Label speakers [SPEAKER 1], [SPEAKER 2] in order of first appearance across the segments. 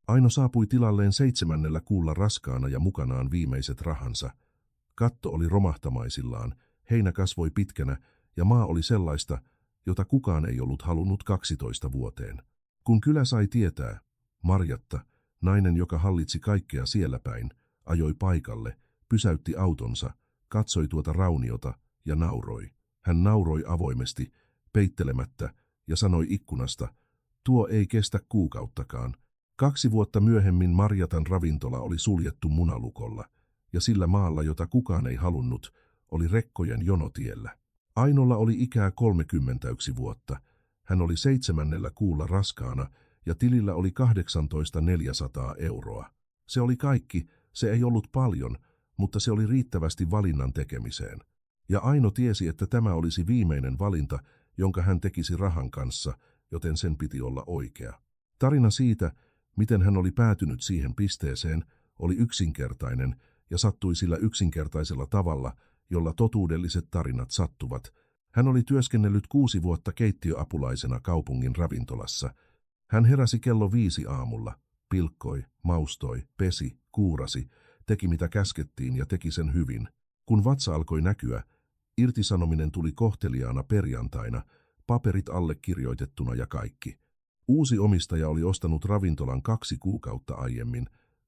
[SPEAKER 1] Aino saapui tilalleen 7. kuulla raskaana ja mukanaan viimeiset rahansa. Katto oli romahtamaisillaan, heinä kasvoi pitkänä ja maa oli sellaista, jota kukaan ei ollut halunnut 12 vuoteen. Kun kylä sai tietää, Marjatta, nainen, joka hallitsi kaikkea siellä päin, ajoi paikalle, pysäytti autonsa, katsoi tuota rauniota ja nauroi. Hän nauroi avoimesti, peittelemättä, ja sanoi ikkunasta, tuo ei kestä kuukauttakaan. 2 vuotta myöhemmin Marjatan ravintola oli suljettu munalukolla, ja sillä maalla, jota kukaan ei halunnut, oli rekkojen jonotiellä. Ainolla oli ikää 31 vuotta. Hän oli 7. kuulla raskaana, ja tilillä oli 18 400 euroa. Se oli kaikki, se ei ollut paljon, mutta se oli riittävästi valinnan tekemiseen. Ja Aino tiesi, että tämä olisi viimeinen valinta, jonka hän tekisi rahan kanssa, joten sen piti olla oikea. Tarina siitä, miten hän oli päätynyt siihen pisteeseen, oli yksinkertainen ja sattui sillä yksinkertaisella tavalla, jolla totuudelliset tarinat sattuvat. Hän oli työskennellyt 6 vuotta keittiöapulaisena kaupungin ravintolassa. Hän heräsi kello 5 aamulla, pilkkoi, maustoi, pesi, kuurasi, teki mitä käskettiin ja teki sen hyvin. Kun vatsa alkoi näkyä, irtisanominen tuli kohteliaana perjantaina, paperit allekirjoitettuna ja kaikki. Uusi omistaja oli ostanut ravintolan 2 kuukautta aiemmin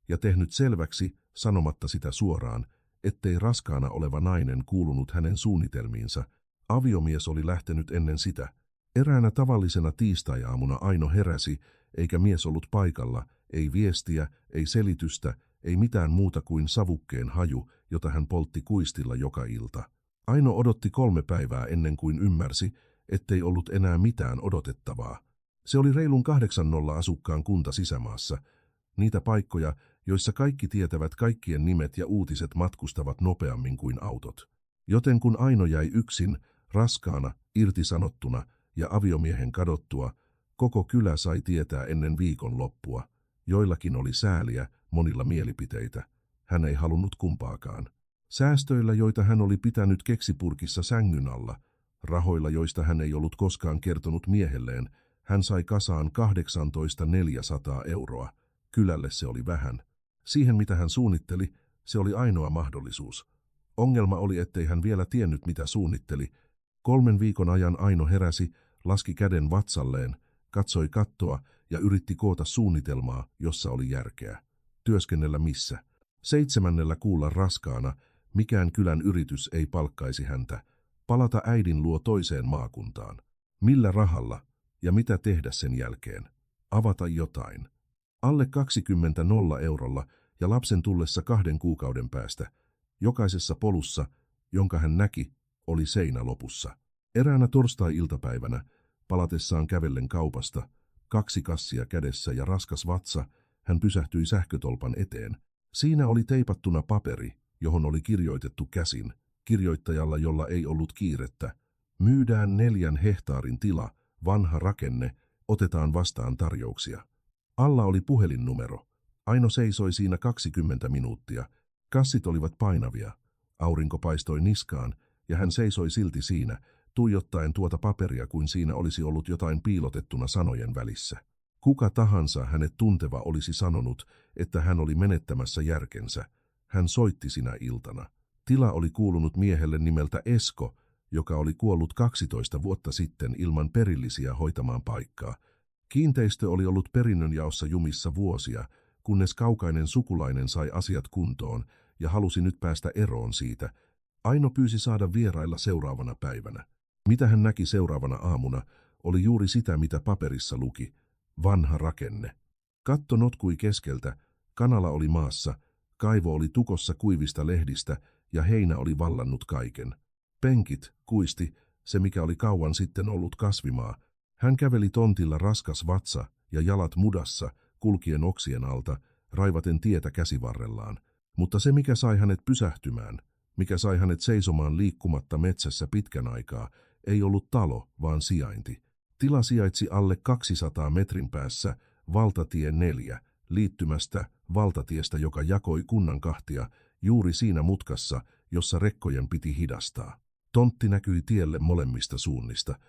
[SPEAKER 1] ja tehnyt selväksi, sanomatta sitä suoraan, ettei raskaana oleva nainen kuulunut hänen suunnitelmiinsa. Aviomies oli lähtenyt ennen sitä. Eräänä tavallisena tiistai-aamuna Aino heräsi, eikä mies ollut paikalla, ei viestiä, ei selitystä, ei mitään muuta kuin savukkeen haju, jota hän poltti kuistilla joka ilta. Aino odotti 3 päivää ennen kuin ymmärsi, ettei ollut enää mitään odotettavaa. Se oli reilun 80 asukkaan kunta sisämaassa, niitä paikkoja, joissa kaikki tietävät kaikkien nimet ja uutiset matkustavat nopeammin kuin autot. Joten kun Aino jäi yksin, raskaana, irtisanottuna ja aviomiehen kadottua, koko kylä sai tietää ennen viikon loppua. Joillakin oli sääliä, monilla mielipiteitä. Hän ei halunnut kumpaakaan. Säästöillä, joita hän oli pitänyt keksipurkissa sängyn alla, rahoilla, joista hän ei ollut koskaan kertonut miehelleen, hän sai kasaan 18 400 euroa. Kylälle se oli vähän. Siihen, mitä hän suunnitteli, se oli ainoa mahdollisuus. Ongelma oli, ettei hän vielä tiennyt, mitä suunnitteli. 3 viikon ajan Aino heräsi, laski käden vatsalleen, katsoi kattoa ja yritti koota suunnitelmaa, jossa oli järkeä. Työskennellä missä? 7. kuulla raskaana, mikään kylän yritys ei palkkaisi häntä. Palata äidin luo toiseen maakuntaan. Millä rahalla ja mitä tehdä sen jälkeen? Avata jotain. Alle 20 eurolla ja lapsen tullessa 2 kuukauden päästä. Jokaisessa polussa, jonka hän näki, oli seinä lopussa. Eräänä torstai-iltapäivänä, palatessaan kävellen kaupasta, 2 kassia kädessä ja raskas vatsa, hän pysähtyi sähkötolpan eteen. Siinä oli teipattuna paperi, johon oli kirjoitettu käsin, kirjoittajalla, jolla ei ollut kiirettä. Myydään 4 hehtaarin tila, vanha rakenne, otetaan vastaan tarjouksia. Alla oli puhelinnumero. Aino seisoi siinä 20 minuuttia. Kassit olivat painavia. Aurinko paistoi niskaan, ja hän seisoi silti siinä, tuijottaen tuota paperia kuin siinä olisi ollut jotain piilotettuna sanojen välissä. Kuka tahansa hänet tunteva olisi sanonut, että hän oli menettämässä järkensä. Hän soitti sinä iltana. Tila oli kuulunut miehelle nimeltä Esko, joka oli kuollut 12 vuotta sitten ilman perillisiä hoitamaan paikkaa. Kiinteistö oli ollut perinnönjaossa jumissa vuosia, kunnes kaukainen sukulainen sai asiat kuntoon ja halusi nyt päästä eroon siitä. Aino pyysi saada vierailla seuraavana päivänä. Mitä hän näki seuraavana aamuna, oli juuri sitä, mitä paperissa luki. Vanha rakenne. Katto notkui keskeltä, kanala oli maassa, kaivo oli tukossa kuivista lehdistä ja heinä oli vallannut kaiken. Penkit, kuisti, se mikä oli kauan sitten ollut kasvimaa. Hän käveli tontilla raskas vatsa ja jalat mudassa, kulkien oksien alta, raivaten tietä käsivarrellaan. Mutta se, mikä sai hänet pysähtymään, mikä sai hänet seisomaan liikkumatta metsässä pitkän aikaa, ei ollut talo, vaan sijainti. Tila sijaitsi alle 200 metrin päässä valtatie 4, liittymästä valtatiestä, joka jakoi kunnan kahtia, juuri siinä mutkassa, jossa rekkojen piti hidastaa. Tontti näkyi tielle molemmista suunnista,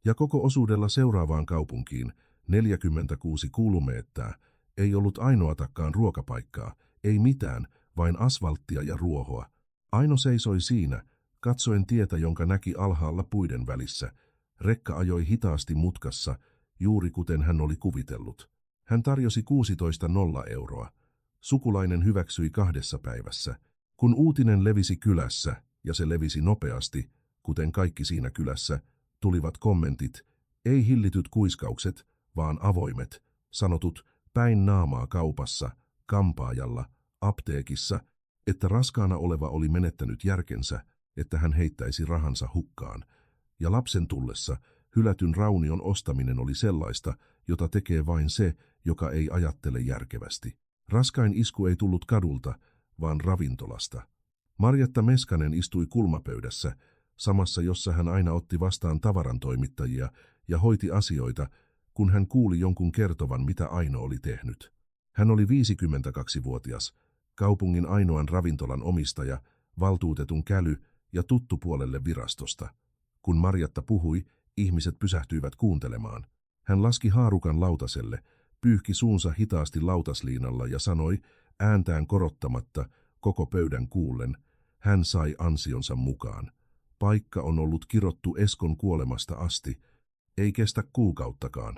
[SPEAKER 1] ja koko osuudella seuraavaan kaupunkiin, 46 kilometriä, Ei ollut ainoatakaan ruokapaikkaa, ei mitään, vain asfalttia ja ruohoa. Aino seisoi siinä, katsoen tietä, jonka näki alhaalla puiden välissä. Rekka ajoi hitaasti mutkassa, juuri kuten hän oli kuvitellut. Hän tarjosi 16,0 €. Sukulainen hyväksyi 2 päivässä. Kun uutinen levisi kylässä, ja se levisi nopeasti, kuten kaikki siinä kylässä, tulivat kommentit, ei hillityt kuiskaukset, vaan avoimet, sanotut päin naamaa kaupassa, kampaajalla, apteekissa, että raskaana oleva oli menettänyt järkensä, että hän heittäisi rahansa hukkaan. Ja lapsen tullessa hylätyn raunion ostaminen oli sellaista, jota tekee vain se, joka ei ajattele järkevästi. Raskain isku ei tullut kadulta, vaan ravintolasta. Marjatta Meskanen istui kulmapöydässä, samassa jossa hän aina otti vastaan tavarantoimittajia ja hoiti asioita, kun hän kuuli jonkun kertovan, mitä Aino oli tehnyt. Hän oli 52-vuotias, kaupungin ainoan ravintolan omistaja, valtuutetun käly ja tuttu puolelle virastosta. Kun Marjatta puhui, ihmiset pysähtyivät kuuntelemaan. Hän laski haarukan lautaselle, pyyhki suunsa hitaasti lautasliinalla ja sanoi, ääntään korottamatta, koko pöydän kuullen, hän sai ansionsa mukaan. Paikka on ollut kirottu Eskon kuolemasta asti, ei kestä kuukauttakaan.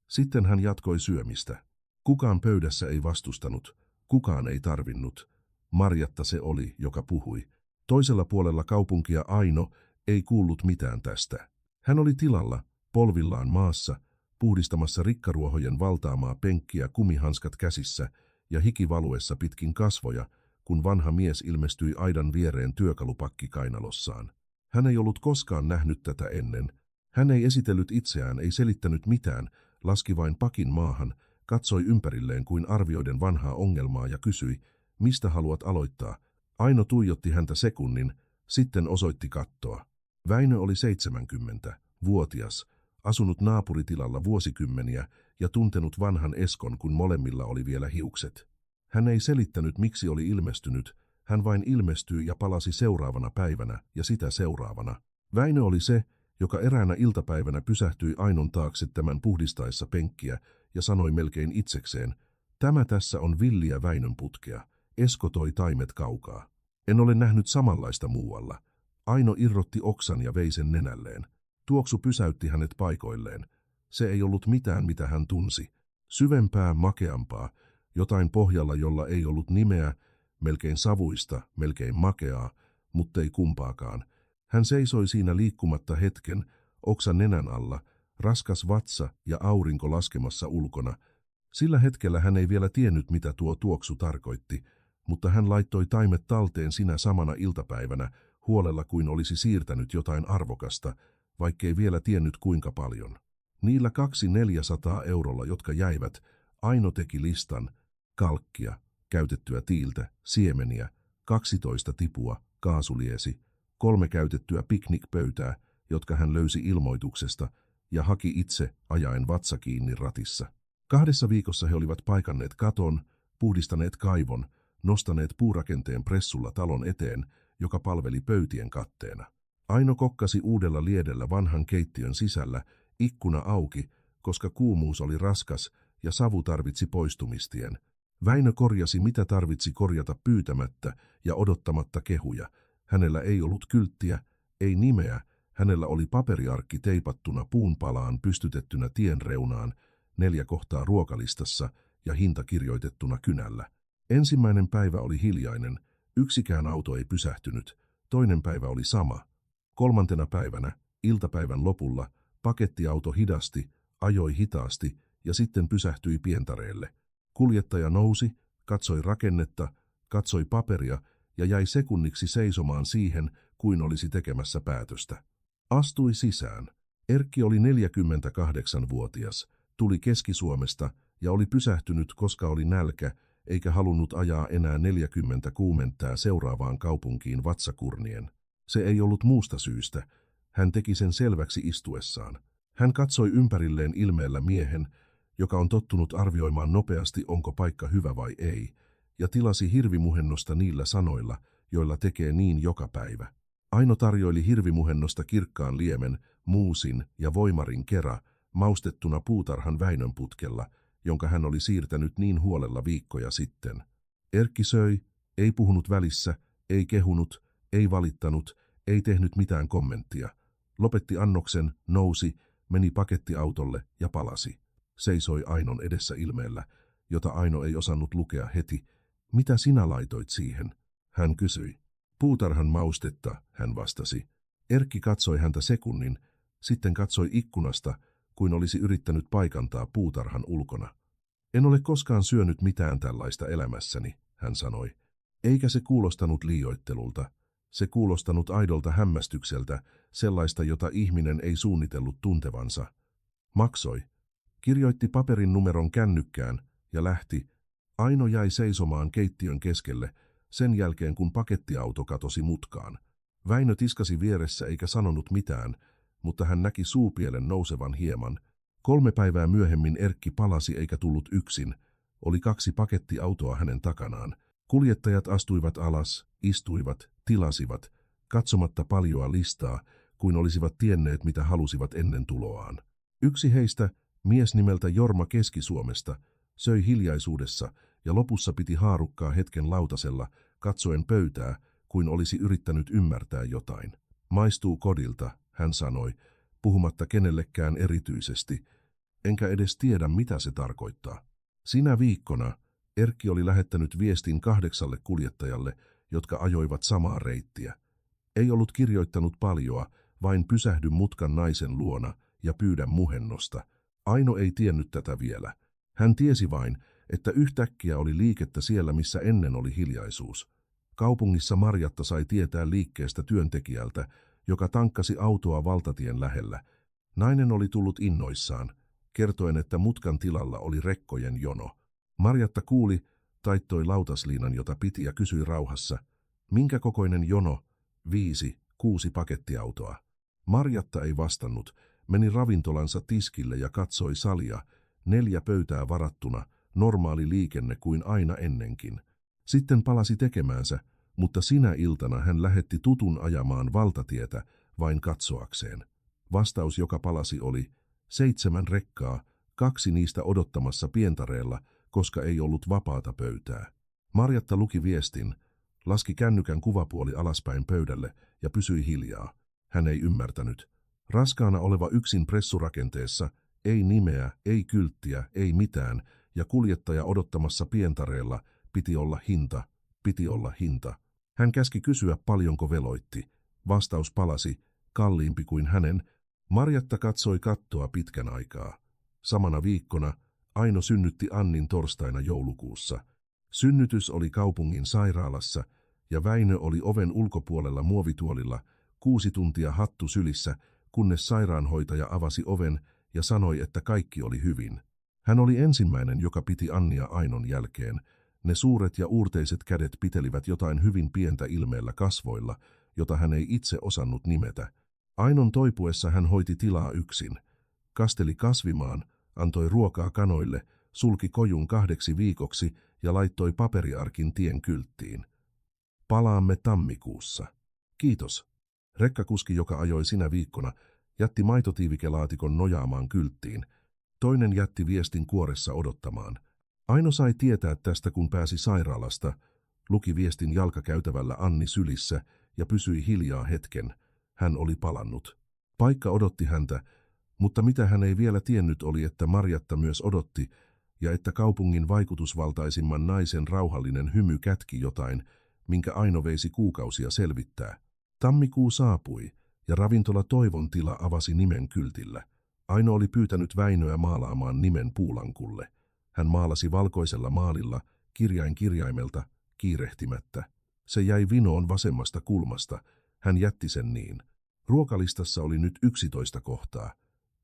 [SPEAKER 1] Sitten hän jatkoi syömistä. Kukaan pöydässä ei vastustanut, kukaan ei tarvinnut. Marjatta se oli, joka puhui. Toisella puolella kaupunkia Aino ei kuullut mitään tästä. Hän oli tilalla, polvillaan maassa, puhdistamassa rikkaruohojen valtaamaa penkkiä kumihanskat käsissä ja hikivaluessa pitkin kasvoja, kun vanha mies ilmestyi aidan viereen työkalupakki kainalossaan. Hän ei ollut koskaan nähnyt tätä ennen. Hän ei esitellyt itseään, ei selittänyt mitään, laski vain pakin maahan, katsoi ympärilleen kuin arvioiden vanhaa ongelmaa ja kysyi, mistä haluat aloittaa. Aino tuijotti häntä sekunnin, sitten osoitti kattoa. Väinö oli 70-vuotias, asunut naapuritilalla vuosikymmeniä ja tuntenut vanhan Eskon, kun molemmilla oli vielä hiukset. Hän ei selittänyt, miksi oli ilmestynyt, hän vain ilmestyi ja palasi seuraavana päivänä ja sitä seuraavana. Väinö oli se, joka eräänä iltapäivänä pysähtyi Ainon taakse tämän puhdistaessa penkkiä ja sanoi melkein itsekseen, tämä tässä on villiä Väinön putkea, Esko toi taimet kaukaa. En ole nähnyt samanlaista muualla. Aino irrotti oksan ja vei sen nenälleen. Tuoksu pysäytti hänet paikoilleen. Se ei ollut mitään, mitä hän tunsi. Syvempää, makeampaa, jotain pohjalla, jolla ei ollut nimeä, melkein savuista, melkein makeaa, mutta ei kumpaakaan. Hän seisoi siinä liikkumatta hetken, oksa nenän alla, raskas vatsa ja aurinko laskemassa ulkona. Sillä hetkellä hän ei vielä tiennyt, mitä tuo tuoksu tarkoitti, mutta hän laittoi taimet talteen sinä samana iltapäivänä, huolella kuin olisi siirtänyt jotain arvokasta, vaikkei vielä tiennyt kuinka paljon. Niillä 200–400 €, jotka jäivät, Aino teki listan, kalkkia, käytettyä tiiltä, siemeniä, 12 tipua, kaasuliesi, 3 käytettyä piknikpöytää, jotka hän löysi ilmoituksesta ja haki itse ajaen vatsa kiinni ratissa. 2 viikossa he olivat paikanneet katon, puhdistaneet kaivon, nostaneet puurakenteen pressulla talon eteen, joka palveli pöytien katteena. Aino kokkasi uudella liedellä vanhan keittiön sisällä, ikkuna auki, koska kuumuus oli raskas ja savu tarvitsi poistumistien. Väinö korjasi, mitä tarvitsi korjata pyytämättä ja odottamatta kehuja. Hänellä ei ollut kylttiä, ei nimeä, hänellä oli paperiarkki teipattuna puun palaan pystytettynä tien reunaan, 4 kohtaa ruokalistassa ja hinta kirjoitettuna kynällä. Ensimmäinen päivä oli hiljainen, yksikään auto ei pysähtynyt, toinen päivä oli sama. 3. päivänä, iltapäivän lopulla, pakettiauto hidasti, ajoi hitaasti ja sitten pysähtyi pientareelle. Kuljettaja nousi, katsoi rakennetta, katsoi paperia ja jäi sekunniksi seisomaan siihen, kuin olisi tekemässä päätöstä. Astui sisään. Erkki oli 48-vuotias, tuli Keski-Suomesta ja oli pysähtynyt, koska oli nälkä, eikä halunnut ajaa enää 40 kuumentää seuraavaan kaupunkiin vatsakurnien. Se ei ollut muusta syystä. Hän teki sen selväksi istuessaan. Hän katsoi ympärilleen ilmeellä miehen, joka on tottunut arvioimaan nopeasti, onko paikka hyvä vai ei, ja tilasi hirvimuhennosta niillä sanoilla, joilla tekee niin joka päivä. Aino tarjoili hirvimuhennosta kirkkaan liemen, muusin ja voimarin kera, maustettuna puutarhan Väinön putkella, jonka hän oli siirtänyt niin huolella viikkoja sitten. Erkki söi, ei puhunut välissä, ei kehunut, ei valittanut, ei tehnyt mitään kommenttia. Lopetti annoksen, nousi, meni pakettiautolle ja palasi. Seisoi Ainon edessä ilmeellä, jota Aino ei osannut lukea heti. Mitä sinä laitoit siihen? Hän kysyi. Puutarhan maustetta, hän vastasi. Erkki katsoi häntä sekunnin, sitten katsoi ikkunasta, kuin olisi yrittänyt paikantaa puutarhan ulkona. En ole koskaan syönyt mitään tällaista elämässäni, hän sanoi. Eikä se kuulostanut liioittelulta. Se kuulostanut aidolta hämmästykseltä, sellaista, jota ihminen ei suunnitellut tuntevansa. Maksoi. Kirjoitti paperin numeron kännykkään ja lähti. Aino jäi seisomaan keittiön keskelle, sen jälkeen kun pakettiauto katosi mutkaan. Väinö tiskasi vieressä eikä sanonut mitään, mutta hän näki suupielen nousevan hieman. 3 päivää myöhemmin Erkki palasi eikä tullut yksin. Oli 2 pakettiautoa hänen takanaan. Kuljettajat astuivat alas, istuivat, tilasivat, katsomatta paljoa listaa, kuin olisivat tienneet mitä halusivat ennen tuloaan. Yksi heistä, mies nimeltä Jorma Keski-Suomesta, söi hiljaisuudessa ja lopussa piti haarukkaa hetken lautasella, katsoen pöytää, kuin olisi yrittänyt ymmärtää jotain. Maistuu kodilta, hän sanoi, puhumatta kenellekään erityisesti, enkä edes tiedä mitä se tarkoittaa. Sinä viikkona Erkki oli lähettänyt viestin 8 kuljettajalle, jotka ajoivat samaa reittiä. Ei ollut kirjoittanut paljoa, vain pysähdy mutkan naisen luona ja pyydä muhennosta. Aino ei tiennyt tätä vielä. Hän tiesi vain, että yhtäkkiä oli liikettä siellä, missä ennen oli hiljaisuus. Kaupungissa Marjatta sai tietää liikkeestä työntekijältä, joka tankkasi autoa valtatien lähellä. Nainen oli tullut innoissaan, kertoen, että mutkan tilalla oli rekkojen jono. Marjatta kuuli, taittoi lautasliinan, jota piti ja kysyi rauhassa, minkä kokoinen jono? 5, 6 pakettiautoa. Marjatta ei vastannut, meni ravintolansa tiskille ja katsoi salia, 4 pöytää varattuna, normaali liikenne kuin aina ennenkin. Sitten palasi tekemäänsä, mutta sinä iltana hän lähetti tutun ajamaan valtatietä vain katsoakseen. Vastaus, joka palasi, oli 7 rekkaa, 2 niistä odottamassa pientareella, koska ei ollut vapaata pöytää. Marjatta luki viestin, laski kännykän kuvapuoli alaspäin pöydälle ja pysyi hiljaa. Hän ei ymmärtänyt. Raskaana oleva yksin pressurakenteessa, ei nimeä, ei kylttiä, ei mitään, ja kuljettaja odottamassa pientareella, piti olla hinta. Hän käski kysyä, paljonko veloitti. Vastaus palasi, kalliimpi kuin hänen. Marjatta katsoi kattoa pitkän aikaa. Samana viikkona Aino synnytti Annin torstaina joulukuussa. Synnytys oli kaupungin sairaalassa ja Väinö oli oven ulkopuolella muovituolilla 6 tuntia hattu sylissä, kunnes sairaanhoitaja avasi oven ja sanoi, että kaikki oli hyvin. Hän oli ensimmäinen, joka piti Annia Ainon jälkeen. Ne suuret ja uurteiset kädet pitelivät jotain hyvin pientä ilmeellä kasvoilla, jota hän ei itse osannut nimetä. Ainon toipuessa hän hoiti tilaa yksin. Kasteli kasvimaan, antoi ruokaa kanoille, sulki kojun 2 viikoksi ja laittoi paperiarkin tien kylttiin. Palaamme tammikuussa. Kiitos. Rekkakuski, joka ajoi sinä viikkona, jätti maitotiivikelaatikon nojaamaan kylttiin. Toinen jätti viestin kuoressa odottamaan. Aino sai tietää tästä, kun pääsi sairaalasta, luki viestin jalkakäytävällä Anni sylissä ja pysyi hiljaa hetken. Hän oli palannut. Paikka odotti häntä, mutta mitä hän ei vielä tiennyt oli, että Marjatta myös odotti ja että kaupungin vaikutusvaltaisimman naisen rauhallinen hymy kätki jotain, minkä Aino veisi kuukausia selvittää. Tammikuu saapui ja ravintola Toivon tila avasi nimen kyltillä. Aino oli pyytänyt Väinöä maalaamaan nimen puulankulle. Hän maalasi valkoisella maalilla, kirjain kirjaimelta, kiirehtimättä. Se jäi vinoon vasemmasta kulmasta. Hän jätti sen niin. Ruokalistassa oli nyt 11 kohtaa.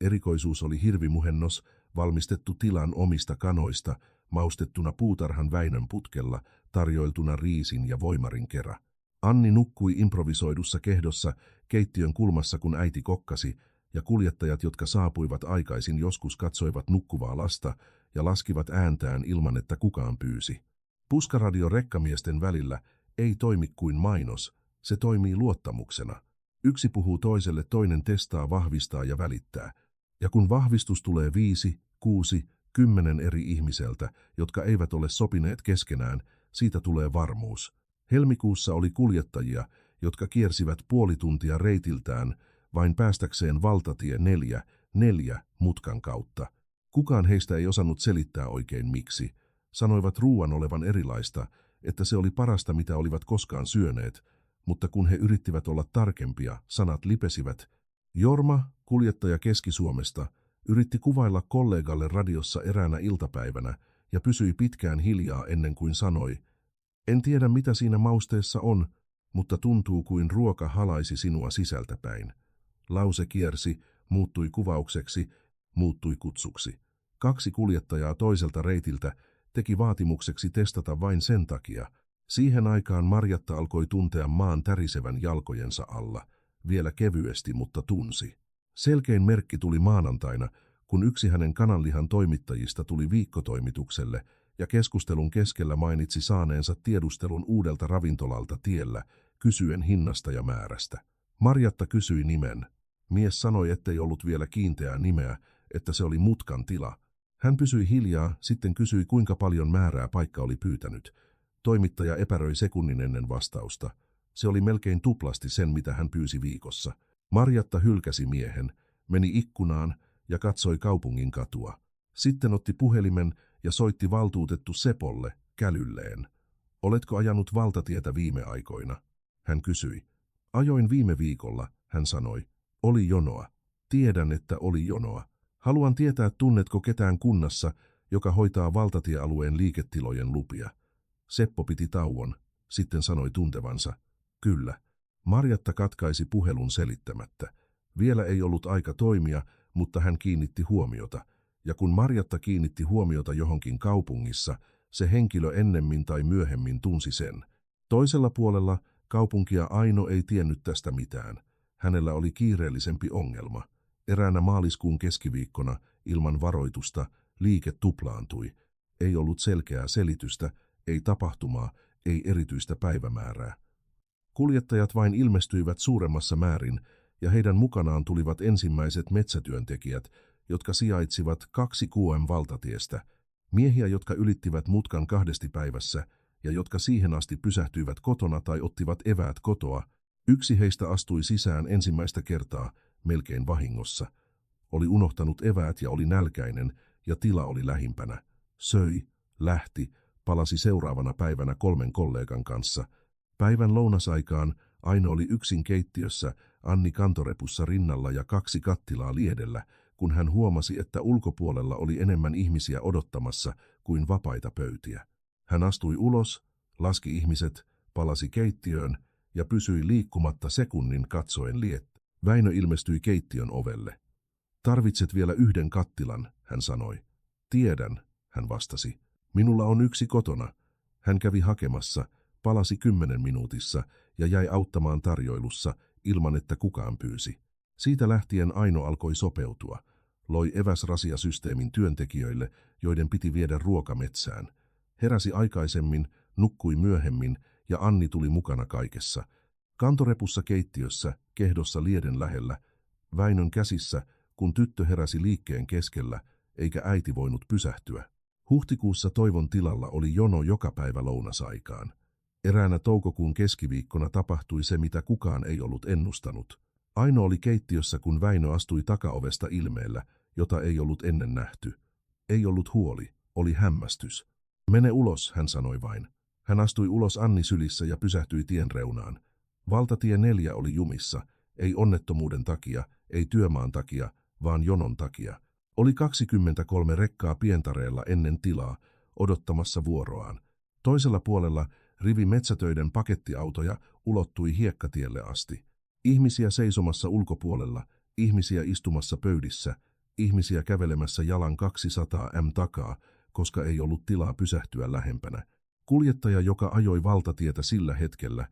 [SPEAKER 1] Erikoisuus oli hirvimuhennos, valmistettu tilan omista kanoista, maustettuna puutarhan Väinön putkella, tarjoiltuna riisin ja voimarin kera. Anni nukkui improvisoidussa kehdossa keittiön kulmassa, kun äiti kokkasi, ja kuljettajat, jotka saapuivat aikaisin, joskus katsoivat nukkuvaa lasta ja laskivat ääntään ilman, että kukaan pyysi. Puskaradio rekkamiesten välillä ei toimi kuin mainos, se toimii luottamuksena. Yksi puhuu toiselle, toinen testaa, vahvistaa ja välittää. Ja kun vahvistus tulee 5, 6, 10 eri ihmiseltä, jotka eivät ole sopineet keskenään, siitä tulee varmuus. Helmikuussa oli kuljettajia, jotka kiersivät puoli tuntia reitiltään, vain päästäkseen valtatie 4 mutkan kautta. Kukaan heistä ei osannut selittää oikein miksi. Sanoivat ruuan olevan erilaista, että se oli parasta mitä olivat koskaan syöneet, mutta kun he yrittivät olla tarkempia, sanat lipesivät. Jorma, kuljettaja Keski-Suomesta, yritti kuvailla kollegalle radiossa eräänä iltapäivänä ja pysyi pitkään hiljaa ennen kuin sanoi, en tiedä mitä siinä mausteessa on, mutta tuntuu kuin ruoka halaisi sinua sisältäpäin. Lause kiersi, muuttui kuvaukseksi, muuttui kutsuksi. 2 kuljettajaa toiselta reitiltä teki vaatimukseksi testata vain sen takia. Siihen aikaan Marjatta alkoi tuntea maan tärisevän jalkojensa alla, vielä kevyesti, mutta tunsi. Selkein merkki tuli maanantaina, kun yksi hänen kananlihan toimittajista tuli viikkotoimitukselle ja keskustelun keskellä mainitsi saaneensa tiedustelun uudelta ravintolalta tiellä, kysyen hinnasta ja määrästä. Marjatta kysyi nimen. Mies sanoi, ettei ollut vielä kiinteää nimeä, että se oli mutkan tila. Hän pysyi hiljaa, sitten kysyi kuinka paljon määrää paikka oli pyytänyt. Toimittaja epäröi sekunnin ennen vastausta. Se oli melkein tuplasti sen, mitä hän pyysi viikossa. Marjatta hylkäsi miehen, meni ikkunaan ja katsoi kaupungin katua. Sitten otti puhelimen ja soitti valtuutettu Sepolle, kälylleen. Oletko ajanut valtatietä viime aikoina? Hän kysyi. Ajoin viime viikolla, hän sanoi. Oli jonoa. Tiedän, että oli jonoa. Haluan tietää, tunnetko ketään kunnassa, joka hoitaa valtatiealueen liiketilojen lupia. Seppo piti tauon, sitten sanoi tuntevansa. Kyllä. Marjatta katkaisi puhelun selittämättä. Vielä ei ollut aika toimia, mutta hän kiinnitti huomiota. Ja kun Marjatta kiinnitti huomiota johonkin kaupungissa, se henkilö ennemmin tai myöhemmin tunsi sen. Toisella puolella kaupunkia Aino ei tiennyt tästä mitään. Hänellä oli kiireellisempi ongelma. Eräänä maaliskuun keskiviikkona, ilman varoitusta, liike tuplaantui. Ei ollut selkeää selitystä, ei tapahtumaa, ei erityistä päivämäärää. Kuljettajat vain ilmestyivät suuremmassa määrin, ja heidän mukanaan tulivat ensimmäiset metsätyöntekijät, jotka sijaitsivat 2 km valtatiestä, miehiä, jotka ylittivät mutkan 2 päivässä, ja jotka siihen asti pysähtyivät kotona tai ottivat eväät kotoa. Yksi heistä astui sisään ensimmäistä kertaa, melkein vahingossa. Oli unohtanut eväät ja oli nälkäinen, ja tila oli lähimpänä. Söi, lähti, palasi seuraavana päivänä 3 kollegan kanssa. Päivän lounasaikaan Aino oli yksin keittiössä, Anni kantorepussa rinnalla ja 2 kattilaa liedellä, kun hän huomasi, että ulkopuolella oli enemmän ihmisiä odottamassa kuin vapaita pöytiä. Hän astui ulos, laski ihmiset, palasi keittiöön ja pysyi liikkumatta sekunnin katsoen liettä. Väinö ilmestyi keittiön ovelle. Tarvitset vielä 1 kattilan, hän sanoi. Tiedän, hän vastasi. Minulla on 1 kotona. Hän kävi hakemassa, palasi 10 minuutissa ja jäi auttamaan tarjoilussa ilman, että kukaan pyysi. Siitä lähtien Aino alkoi sopeutua. Loi eväsrasiasysteemin työntekijöille, joiden piti viedä ruoka metsään. Heräsi aikaisemmin, nukkui myöhemmin ja Anni tuli mukana kaikessa. Kantorepussa keittiössä, kehdossa lieden lähellä, Väinön käsissä, kun tyttö heräsi liikkeen keskellä, eikä äiti voinut pysähtyä. Huhtikuussa Toivon tilalla oli jono joka päivä lounasaikaan. Eräänä toukokuun keskiviikkona tapahtui se, mitä kukaan ei ollut ennustanut. Aino oli keittiössä, kun Väinö astui takaovesta ilmeellä, jota ei ollut ennen nähty. Ei ollut huoli, oli hämmästys. Mene ulos, hän sanoi vain. Hän astui ulos Anni sylissä ja pysähtyi tien reunaan. Valtatie 4 oli jumissa, ei onnettomuuden takia, ei työmaan takia, vaan jonon takia. Oli 23 rekkaa pientareella ennen tilaa, odottamassa vuoroaan. Toisella puolella rivi metsätöiden pakettiautoja ulottui hiekkatielle asti. Ihmisiä seisomassa ulkopuolella, ihmisiä istumassa pöydissä, ihmisiä kävelemässä jalan 200 m takaa, koska ei ollut tilaa pysähtyä lähempänä. Kuljettaja, joka ajoi valtatietä sillä hetkellä,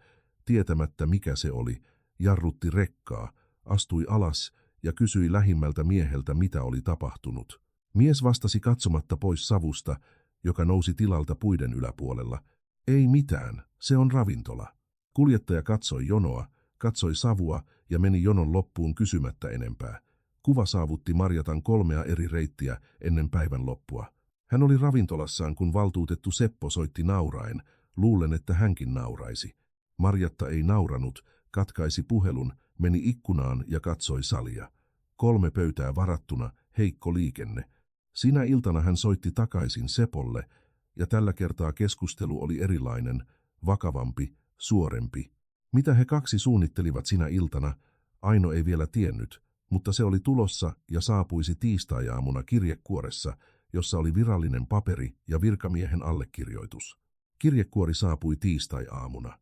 [SPEAKER 1] tietämättä mikä se oli, jarrutti rekkaa, astui alas ja kysyi lähimmältä mieheltä, mitä oli tapahtunut. Mies vastasi katsomatta pois savusta, joka nousi tilalta puiden yläpuolella. Ei mitään, se on ravintola. Kuljettaja katsoi jonoa, katsoi savua ja meni jonon loppuun kysymättä enempää. Kuva saavutti Marjatan 3 eri reittiä ennen päivän loppua. Hän oli ravintolassaan, kun valtuutettu Seppo soitti nauraen, luulen, että hänkin nauraisi. Marjatta ei nauranut, katkaisi puhelun, meni ikkunaan ja katsoi salia. 3 pöytää varattuna, heikko liikenne. Sinä iltana hän soitti takaisin Sepolle, ja tällä kertaa keskustelu oli erilainen, vakavampi, suorempi. Mitä he kaksi suunnittelivat sinä iltana, Aino ei vielä tiennyt, mutta se oli tulossa ja saapuisi tiistai-aamuna kirjekuoressa, jossa oli virallinen paperi ja virkamiehen allekirjoitus. Kirjekuori saapui tiistai-aamuna.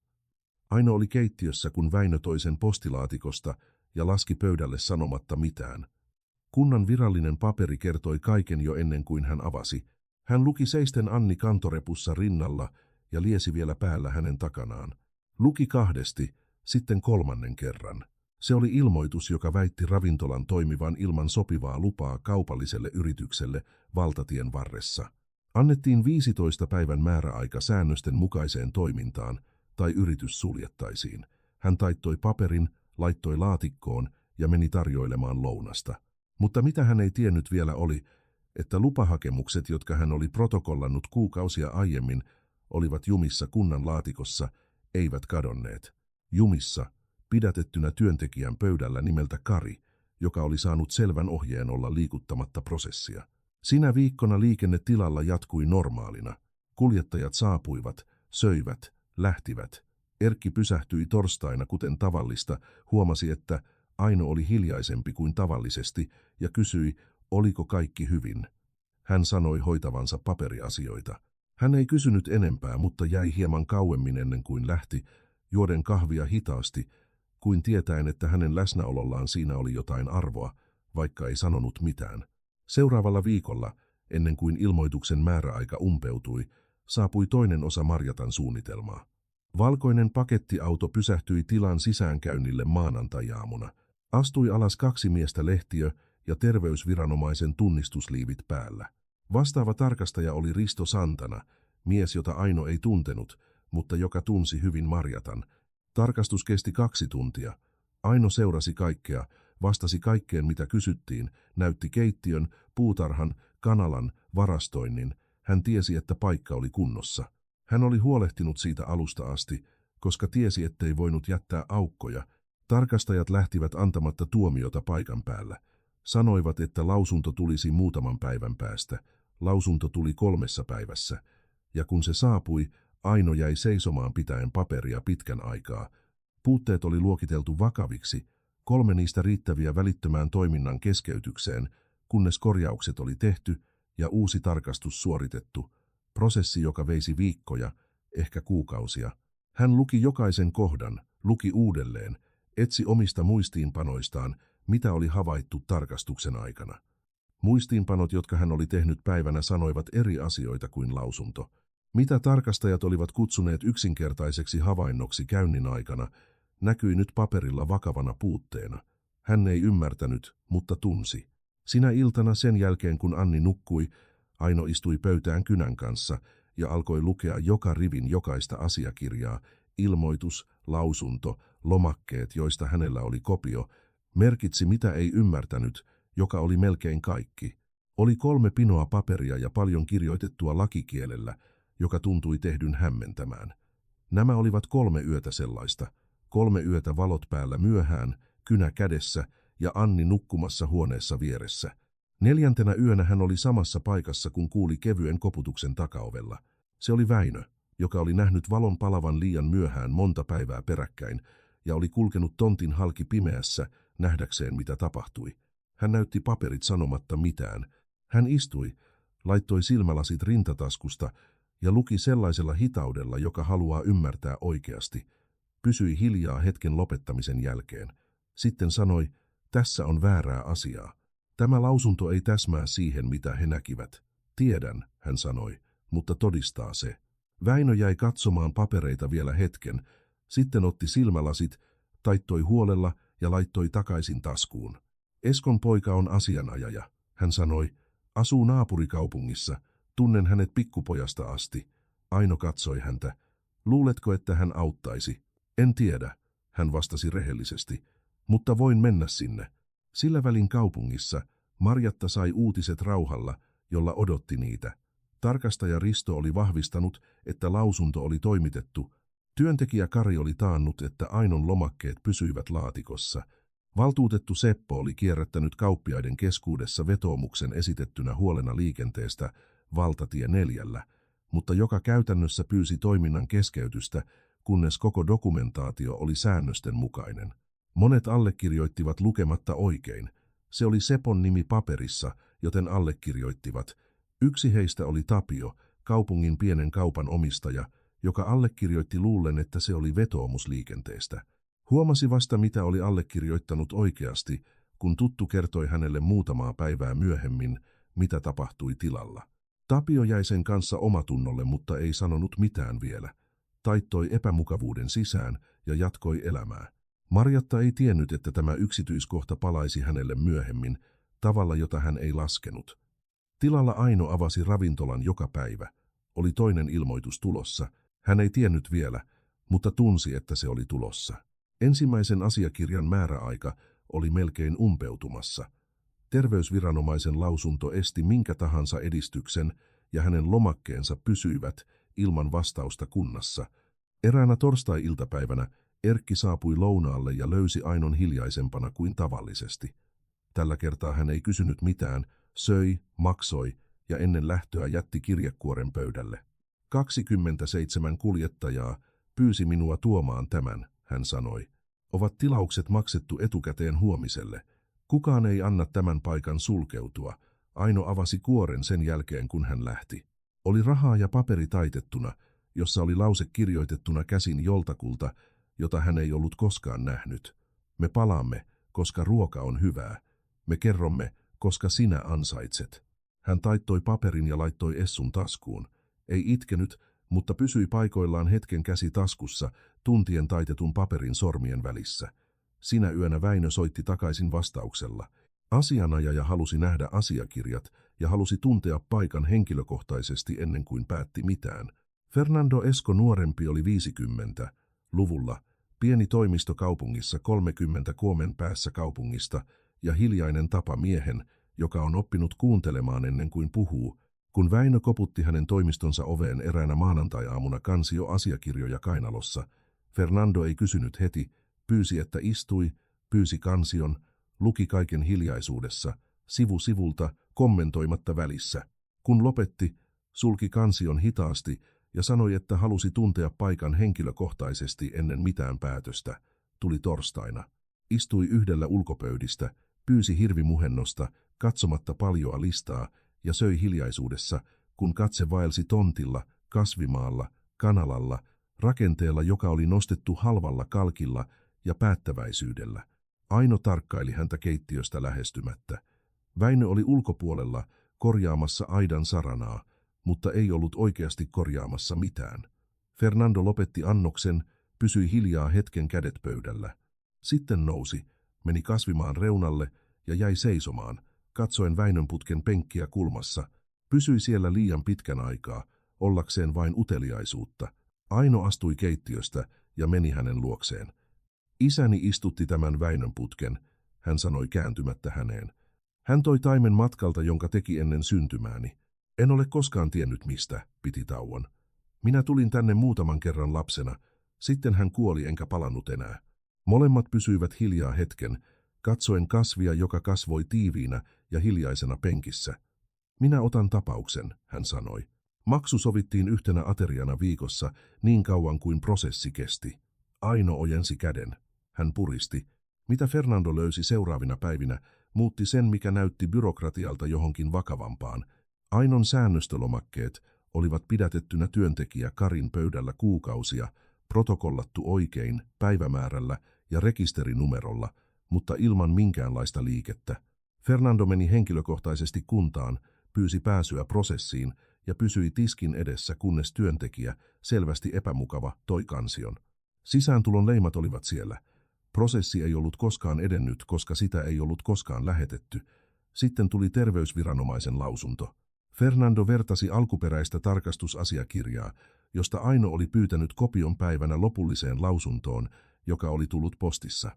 [SPEAKER 1] Aino oli keittiössä, kun Väinö toi sen postilaatikosta ja laski pöydälle sanomatta mitään. Kunnan virallinen paperi kertoi kaiken jo ennen kuin hän avasi. Hän luki seisten Anni kantorepussa rinnalla ja liesi vielä päällä hänen takanaan. Luki 2, sitten 3. kerran. Se oli ilmoitus, joka väitti ravintolan toimivan ilman sopivaa lupaa kaupalliselle yritykselle valtatien varressa. Annettiin 15 päivän määräaika säännösten mukaiseen toimintaan, tai yritys suljettaisiin. Hän taittoi paperin, laittoi laatikkoon ja meni tarjoilemaan lounasta. Mutta mitä hän ei tiennyt vielä oli, että lupahakemukset, jotka hän oli protokollannut kuukausia aiemmin, olivat jumissa kunnan laatikossa, eivät kadonneet. Jumissa, pidätettynä työntekijän pöydällä nimeltä Kari, joka oli saanut selvän ohjeen olla liikuttamatta prosessia. Sinä viikkona liikenne tilalla jatkui normaalina. Kuljettajat saapuivat, söivät, lähtivät. Erkki pysähtyi torstaina kuten tavallista, huomasi, että Aino oli hiljaisempi kuin tavallisesti ja kysyi, oliko kaikki hyvin. Hän sanoi hoitavansa paperiasioita. Hän ei kysynyt enempää, mutta jäi hieman kauemmin ennen kuin lähti, juoden kahvia hitaasti, kuin tietäen, että hänen läsnäolollaan siinä oli jotain arvoa, vaikka ei sanonut mitään. Seuraavalla viikolla, ennen kuin ilmoituksen määräaika umpeutui, saapui toinen osa Marjatan suunnitelmaa. Valkoinen pakettiauto pysähtyi tilan sisäänkäynnille maanantai-aamuna. Astui alas 2 miestä lehtiö ja terveysviranomaisen tunnistusliivit päällä. Vastaava tarkastaja oli Risto Santana, mies, jota Aino ei tuntenut, mutta joka tunsi hyvin Marjatan. Tarkastus kesti 2 tuntia. Aino seurasi kaikkea, vastasi kaikkeen mitä kysyttiin, näytti keittiön, puutarhan, kanalan, varastoinnin. Hän tiesi, että paikka oli kunnossa. Hän oli huolehtinut siitä alusta asti, koska tiesi, ettei voinut jättää aukkoja. Tarkastajat lähtivät antamatta tuomiota paikan päällä. Sanoivat, että lausunto tulisi muutaman päivän päästä. Lausunto tuli 3 päivässä. Ja kun se saapui, Aino jäi seisomaan pitäen paperia pitkän aikaa. Puutteet oli luokiteltu vakaviksi, 3 niistä riittäviä välittömään toiminnan keskeytykseen, kunnes korjaukset oli tehty ja uusi tarkastus suoritettu. Prosessi, joka veisi viikkoja, ehkä kuukausia. Hän luki jokaisen kohdan, luki uudelleen, etsi omista muistiinpanoistaan, mitä oli havaittu tarkastuksen aikana. Muistiinpanot, jotka hän oli tehnyt päivänä, sanoivat eri asioita kuin lausunto. Mitä tarkastajat olivat kutsuneet yksinkertaiseksi havainnoksi käynnin aikana, näkyi nyt paperilla vakavana puutteena. Hän ei ymmärtänyt, mutta tunsi. Sinä iltana sen jälkeen, kun Anni nukkui, Aino istui pöytään kynän kanssa ja alkoi lukea joka rivin jokaista asiakirjaa, ilmoitus, lausunto, lomakkeet, joista hänellä oli kopio, merkitsi mitä ei ymmärtänyt, joka oli melkein kaikki. Oli 3 pinoa paperia ja paljon kirjoitettua lakikielellä, joka tuntui tehdyn hämmentämään. Nämä olivat 3 yötä sellaista, 3 yötä valot päällä myöhään, kynä kädessä ja Anni nukkumassa huoneessa vieressä. 4. yönä hän oli samassa paikassa, kun kuuli kevyen koputuksen takaovella. Se oli Väinö, joka oli nähnyt valon palavan liian myöhään monta päivää peräkkäin ja oli kulkenut tontin halki pimeässä nähdäkseen mitä tapahtui. Hän näytti paperit sanomatta mitään. Hän istui, laittoi silmälasit rintataskusta ja luki sellaisella hitaudella, joka haluaa ymmärtää oikeasti. Pysyi hiljaa hetken lopettamisen jälkeen. Sitten sanoi, tässä on väärää asiaa. Tämä lausunto ei täsmää siihen, mitä he näkivät. Tiedän, hän sanoi, mutta todistaa se. Väinö jäi katsomaan papereita vielä hetken, sitten otti silmälasit, taittoi huolella ja laittoi takaisin taskuun. Eskon poika on asianajaja, hän sanoi, asuu naapurikaupungissa, tunnen hänet pikkupojasta asti. Aino katsoi häntä. Luuletko, että hän auttaisi? En tiedä, hän vastasi rehellisesti, mutta voin mennä sinne. Sillä välin kaupungissa Marjatta sai uutiset rauhalla, jolla odotti niitä. Tarkastaja Risto oli vahvistanut, että lausunto oli toimitettu. Työntekijä Kari oli taannut, että Ainon lomakkeet pysyivät laatikossa. Valtuutettu Seppo oli kierrättänyt kauppiaiden keskuudessa vetoomuksen esitettynä huolena liikenteestä valtatie 4, mutta joka käytännössä pyysi toiminnan keskeytystä, kunnes koko dokumentaatio oli säännösten mukainen. Monet allekirjoittivat lukematta oikein. Se oli Sepon nimi paperissa, joten allekirjoittivat. Yksi heistä oli Tapio, kaupungin pienen kaupan omistaja, joka allekirjoitti luullen, että se oli vetoomus liikenteestä. Huomasi vasta, mitä oli allekirjoittanut oikeasti, kun tuttu kertoi hänelle muutamaa päivää myöhemmin, mitä tapahtui tilalla. Tapio jäi sen kanssa omatunnolle, mutta ei sanonut mitään vielä. Taittoi epämukavuuden sisään ja jatkoi elämää. Marjatta ei tiennyt, että tämä yksityiskohta palaisi hänelle myöhemmin, tavalla jota hän ei laskenut. Tilalla Aino avasi ravintolan joka päivä. Oli toinen ilmoitus tulossa. Hän ei tiennyt vielä, mutta tunsi, että se oli tulossa. Ensimmäisen asiakirjan määräaika oli melkein umpeutumassa. Terveysviranomaisen lausunto esti minkä tahansa edistyksen ja hänen lomakkeensa pysyivät ilman vastausta kunnassa. Eräänä torstai-iltapäivänä Erkki saapui lounaalle ja löysi Ainon hiljaisempana kuin tavallisesti. Tällä kertaa hän ei kysynyt mitään, söi, maksoi ja ennen lähtöä jätti kirjekuoren pöydälle. 27 kuljettajaa pyysi minua tuomaan tämän, hän sanoi. Ovat tilaukset maksettu etukäteen huomiselle. Kukaan ei anna tämän paikan sulkeutua. Aino avasi kuoren sen jälkeen, kun hän lähti. Oli rahaa ja paperi taitettuna, jossa oli lause kirjoitettuna käsin joltakulta, jota hän ei ollut koskaan nähnyt. Me palaamme, koska ruoka on hyvää. Me kerromme, koska sinä ansaitset. Hän taittoi paperin ja laittoi Essun taskuun. Ei itkenyt, mutta pysyi paikoillaan hetken käsi taskussa, tuntien taitetun paperin sormien välissä. Sinä yönä Väinö soitti takaisin vastauksella. Asianajaja halusi nähdä asiakirjat ja halusi tuntea paikan henkilökohtaisesti ennen kuin päätti mitään. Fernando Esko nuorempi oli 50-luvulla, pieni toimisto kaupungissa 30 kilometrin päässä kaupungista ja hiljainen tapa miehen, joka on oppinut kuuntelemaan ennen kuin puhuu. Kun Väinö koputti hänen toimistonsa oveen eräänä maanantai-aamuna kansio asiakirjoja kainalossa, Fernando ei kysynyt heti, pyysi että istui, pyysi kansion, luki kaiken hiljaisuudessa, sivu sivulta, kommentoimatta välissä. Kun lopetti, sulki kansion hitaasti ja sanoi, että halusi tuntea paikan henkilökohtaisesti ennen mitään päätöstä. Tuli torstaina. Istui yhdellä ulkopöydistä, pyysi hirvimuhennosta, katsomatta paljoa listaa, ja söi hiljaisuudessa, kun katse vaelsi tontilla, kasvimaalla, kanalalla, rakenteella, joka oli nostettu halvalla kalkilla ja päättäväisyydellä. Aino tarkkaili häntä keittiöstä lähestymättä. Väinö oli ulkopuolella korjaamassa aidan saranaa, mutta ei ollut oikeasti korjaamassa mitään. Fernando lopetti annoksen, pysyi hiljaa hetken kädet pöydällä. Sitten nousi, meni kasvimaan reunalle ja jäi seisomaan, katsoen Väinön putken penkkiä kulmassa. Pysyi siellä liian pitkän aikaa, ollakseen vain uteliaisuutta. Aino astui keittiöstä ja meni hänen luokseen. Isäni istutti tämän Väinön putken, hän sanoi kääntymättä häneen. Hän toi taimen matkalta, jonka teki ennen syntymääni. En ole koskaan tiennyt mistä, piti tauon. Minä tulin tänne muutaman kerran lapsena, sitten hän kuoli enkä palannut enää. Molemmat pysyivät hiljaa hetken, katsoen kasvia, joka kasvoi tiiviinä ja hiljaisena penkissä. Minä otan tapauksen, hän sanoi. Maksu sovittiin yhtenä ateriana viikossa niin kauan kuin prosessi kesti. Aino ojensi käden. Hän puristi. Mitä Fernando löysi seuraavina päivinä, muutti sen, mikä näytti byrokratialta johonkin vakavampaan. Ainon säännöstölomakkeet olivat pidätettynä työntekijä Karin pöydällä kuukausia, protokollattu oikein, päivämäärällä ja rekisterinumerolla, mutta ilman minkäänlaista liikettä. Fernando meni henkilökohtaisesti kuntaan, pyysi pääsyä prosessiin ja pysyi tiskin edessä, kunnes työntekijä, selvästi epämukava, toi kansion. Sisääntulon leimat olivat siellä. Prosessi ei ollut koskaan edennyt, koska sitä ei ollut koskaan lähetetty. Sitten tuli terveysviranomaisen lausunto. Fernando vertasi alkuperäistä tarkastusasiakirjaa, josta Aino oli pyytänyt kopion päivänä lopulliseen lausuntoon, joka oli tullut postissa.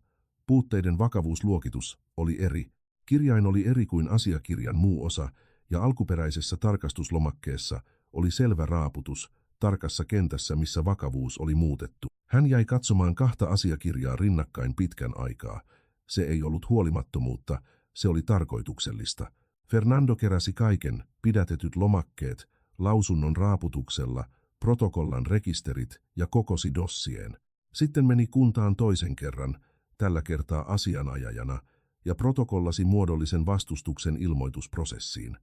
[SPEAKER 1] Puutteiden vakavuusluokitus oli eri. Kirjain oli eri kuin asiakirjan muu osa, ja alkuperäisessä tarkastuslomakkeessa oli selvä raaputus tarkassa kentässä, missä vakavuus oli muutettu. Hän jäi katsomaan kahta asiakirjaa rinnakkain pitkän aikaa. Se ei ollut huolimattomuutta, se oli tarkoituksellista. Fernando keräsi kaiken, pidätetyt lomakkeet, lausunnon raaputuksella, protokollan rekisterit ja kokosi dossien. Sitten meni kuntaan toisen kerran, tällä kertaa asianajajana, ja protokollasi muodollisen vastustuksen ilmoitusprosessiin.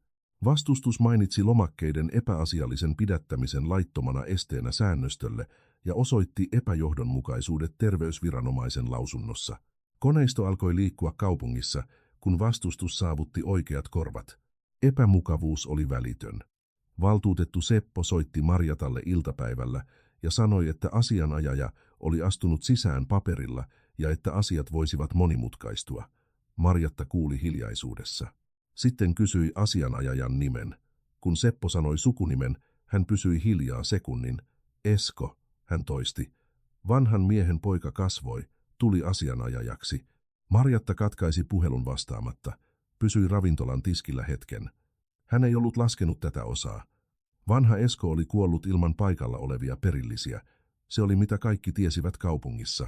[SPEAKER 1] Vastustus mainitsi lomakkeiden epäasiallisen pidättämisen laittomana esteenä säännöstölle ja osoitti epäjohdonmukaisuudet terveysviranomaisen lausunnossa. Koneisto alkoi liikkua kaupungissa, kun vastustus saavutti oikeat korvat. Epämukavuus oli välitön. Valtuutettu Seppo soitti Marjatalle iltapäivällä ja sanoi, että asianajaja oli astunut sisään paperilla ja että asiat voisivat monimutkaistua. Marjatta kuuli hiljaisuudessa. Sitten kysyi asianajajan nimen. Kun Seppo sanoi sukunimen, hän pysyi hiljaa sekunnin. Esko, hän toisti. Vanhan miehen poika kasvoi, tuli asianajajaksi. Marjatta katkaisi puhelun vastaamatta. Pysyi ravintolan tiskillä hetken. Hän ei ollut laskenut tätä osaa. Vanha Esko oli kuollut ilman paikalla olevia perillisiä. Se oli mitä kaikki tiesivät kaupungissa.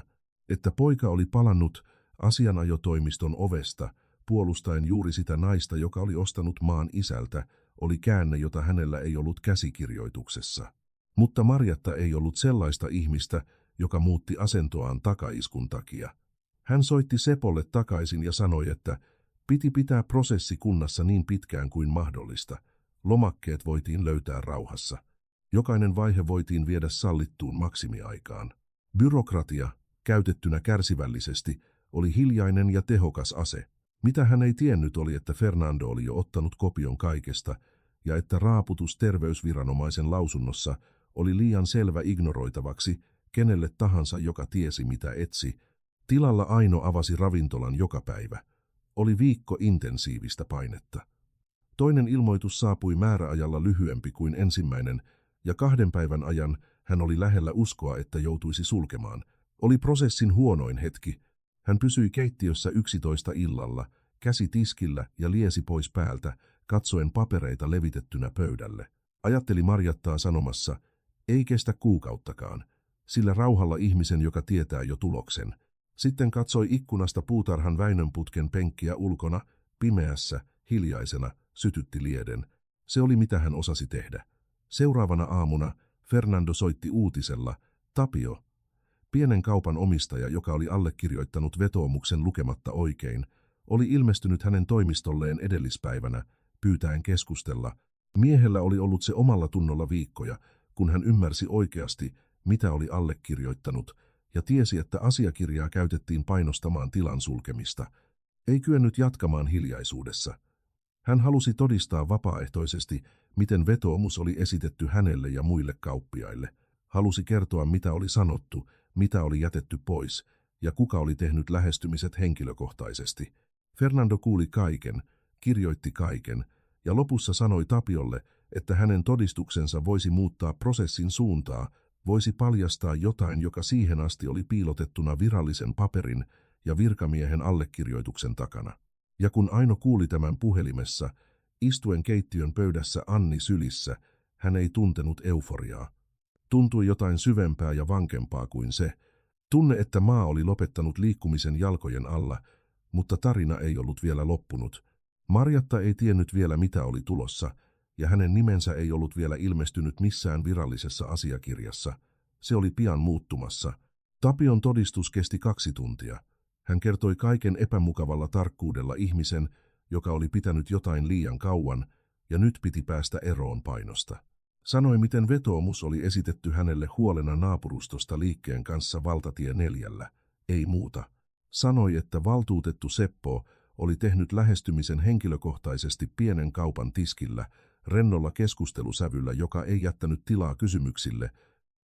[SPEAKER 1] Että poika oli palannut asianajotoimiston ovesta, puolustaen juuri sitä naista, joka oli ostanut maan isältä, oli käänne, jota hänellä ei ollut käsikirjoituksessa. Mutta Marjatta ei ollut sellaista ihmistä, joka muutti asentoaan takaiskun takia. Hän soitti Sepolle takaisin ja sanoi, että piti pitää prosessi kunnassa niin pitkään kuin mahdollista. Lomakkeet voitiin löytää rauhassa. Jokainen vaihe voitiin viedä sallittuun maksimiaikaan. Byrokratia, käytettynä kärsivällisesti, oli hiljainen ja tehokas ase. Mitä hän ei tiennyt oli, että Fernando oli jo ottanut kopion kaikesta ja että raaputus terveysviranomaisen lausunnossa oli liian selvä ignoroitavaksi kenelle tahansa, joka tiesi mitä etsi. Tilalla Aino avasi ravintolan joka päivä. Oli viikko intensiivistä painetta. Toinen ilmoitus saapui määräajalla lyhyempi kuin ensimmäinen, ja 2 päivän ajan hän oli lähellä uskoa, että joutuisi sulkemaan. Oli prosessin huonoin hetki. Hän pysyi keittiössä 11 illalla, käsi tiskillä ja liesi pois päältä, katsoen papereita levitettynä pöydälle. Ajatteli Marjattaa sanomassa, ei kestä kuukauttakaan, sillä rauhalla ihmisen, joka tietää jo tuloksen. Sitten katsoi ikkunasta puutarhan Väinönputken penkkiä ulkona, pimeässä, hiljaisena, sytytti lieden. Se oli mitä hän osasi tehdä. Seuraavana aamuna Fernando soitti uutisella, Tapio, pienen kaupan omistaja, joka oli allekirjoittanut vetoomuksen lukematta oikein, oli ilmestynyt hänen toimistolleen edellispäivänä, pyytäen keskustella. Miehellä oli ollut se omalla tunnolla viikkoja, kun hän ymmärsi oikeasti, mitä oli allekirjoittanut, ja tiesi, että asiakirjaa käytettiin painostamaan tilan sulkemista. Ei kyennyt jatkamaan hiljaisuudessa. Hän halusi todistaa vapaaehtoisesti, miten vetoomus oli esitetty hänelle ja muille kauppiaille. Halusi kertoa, mitä oli sanottu, mitä oli jätetty pois, ja kuka oli tehnyt lähestymiset henkilökohtaisesti. Fernando kuuli kaiken, kirjoitti kaiken, ja lopussa sanoi Tapiolle, että hänen todistuksensa voisi muuttaa prosessin suuntaa, voisi paljastaa jotain, joka siihen asti oli piilotettuna virallisen paperin ja virkamiehen allekirjoituksen takana. Ja kun Aino kuuli tämän puhelimessa, istuen keittiön pöydässä Anni sylissä, hän ei tuntenut euforiaa. Tuntui jotain syvempää ja vankempaa kuin se. Tunne, että maa oli lopettanut liikkumisen jalkojen alla, mutta tarina ei ollut vielä loppunut. Marjatta ei tiennyt vielä, mitä oli tulossa, ja hänen nimensä ei ollut vielä ilmestynyt missään virallisessa asiakirjassa. Se oli pian muuttumassa. Tapion todistus kesti 2 tuntia. Hän kertoi kaiken epämukavalla tarkkuudella ihmisen, joka oli pitänyt jotain liian kauan, ja nyt piti päästä eroon painosta. Sanoi, miten vetoomus oli esitetty hänelle huolena naapurustosta liikkeen kanssa valtatie 4, ei muuta. Sanoi, että valtuutettu Seppo oli tehnyt lähestymisen henkilökohtaisesti pienen kaupan tiskillä, rennolla keskustelusävyllä, joka ei jättänyt tilaa kysymyksille,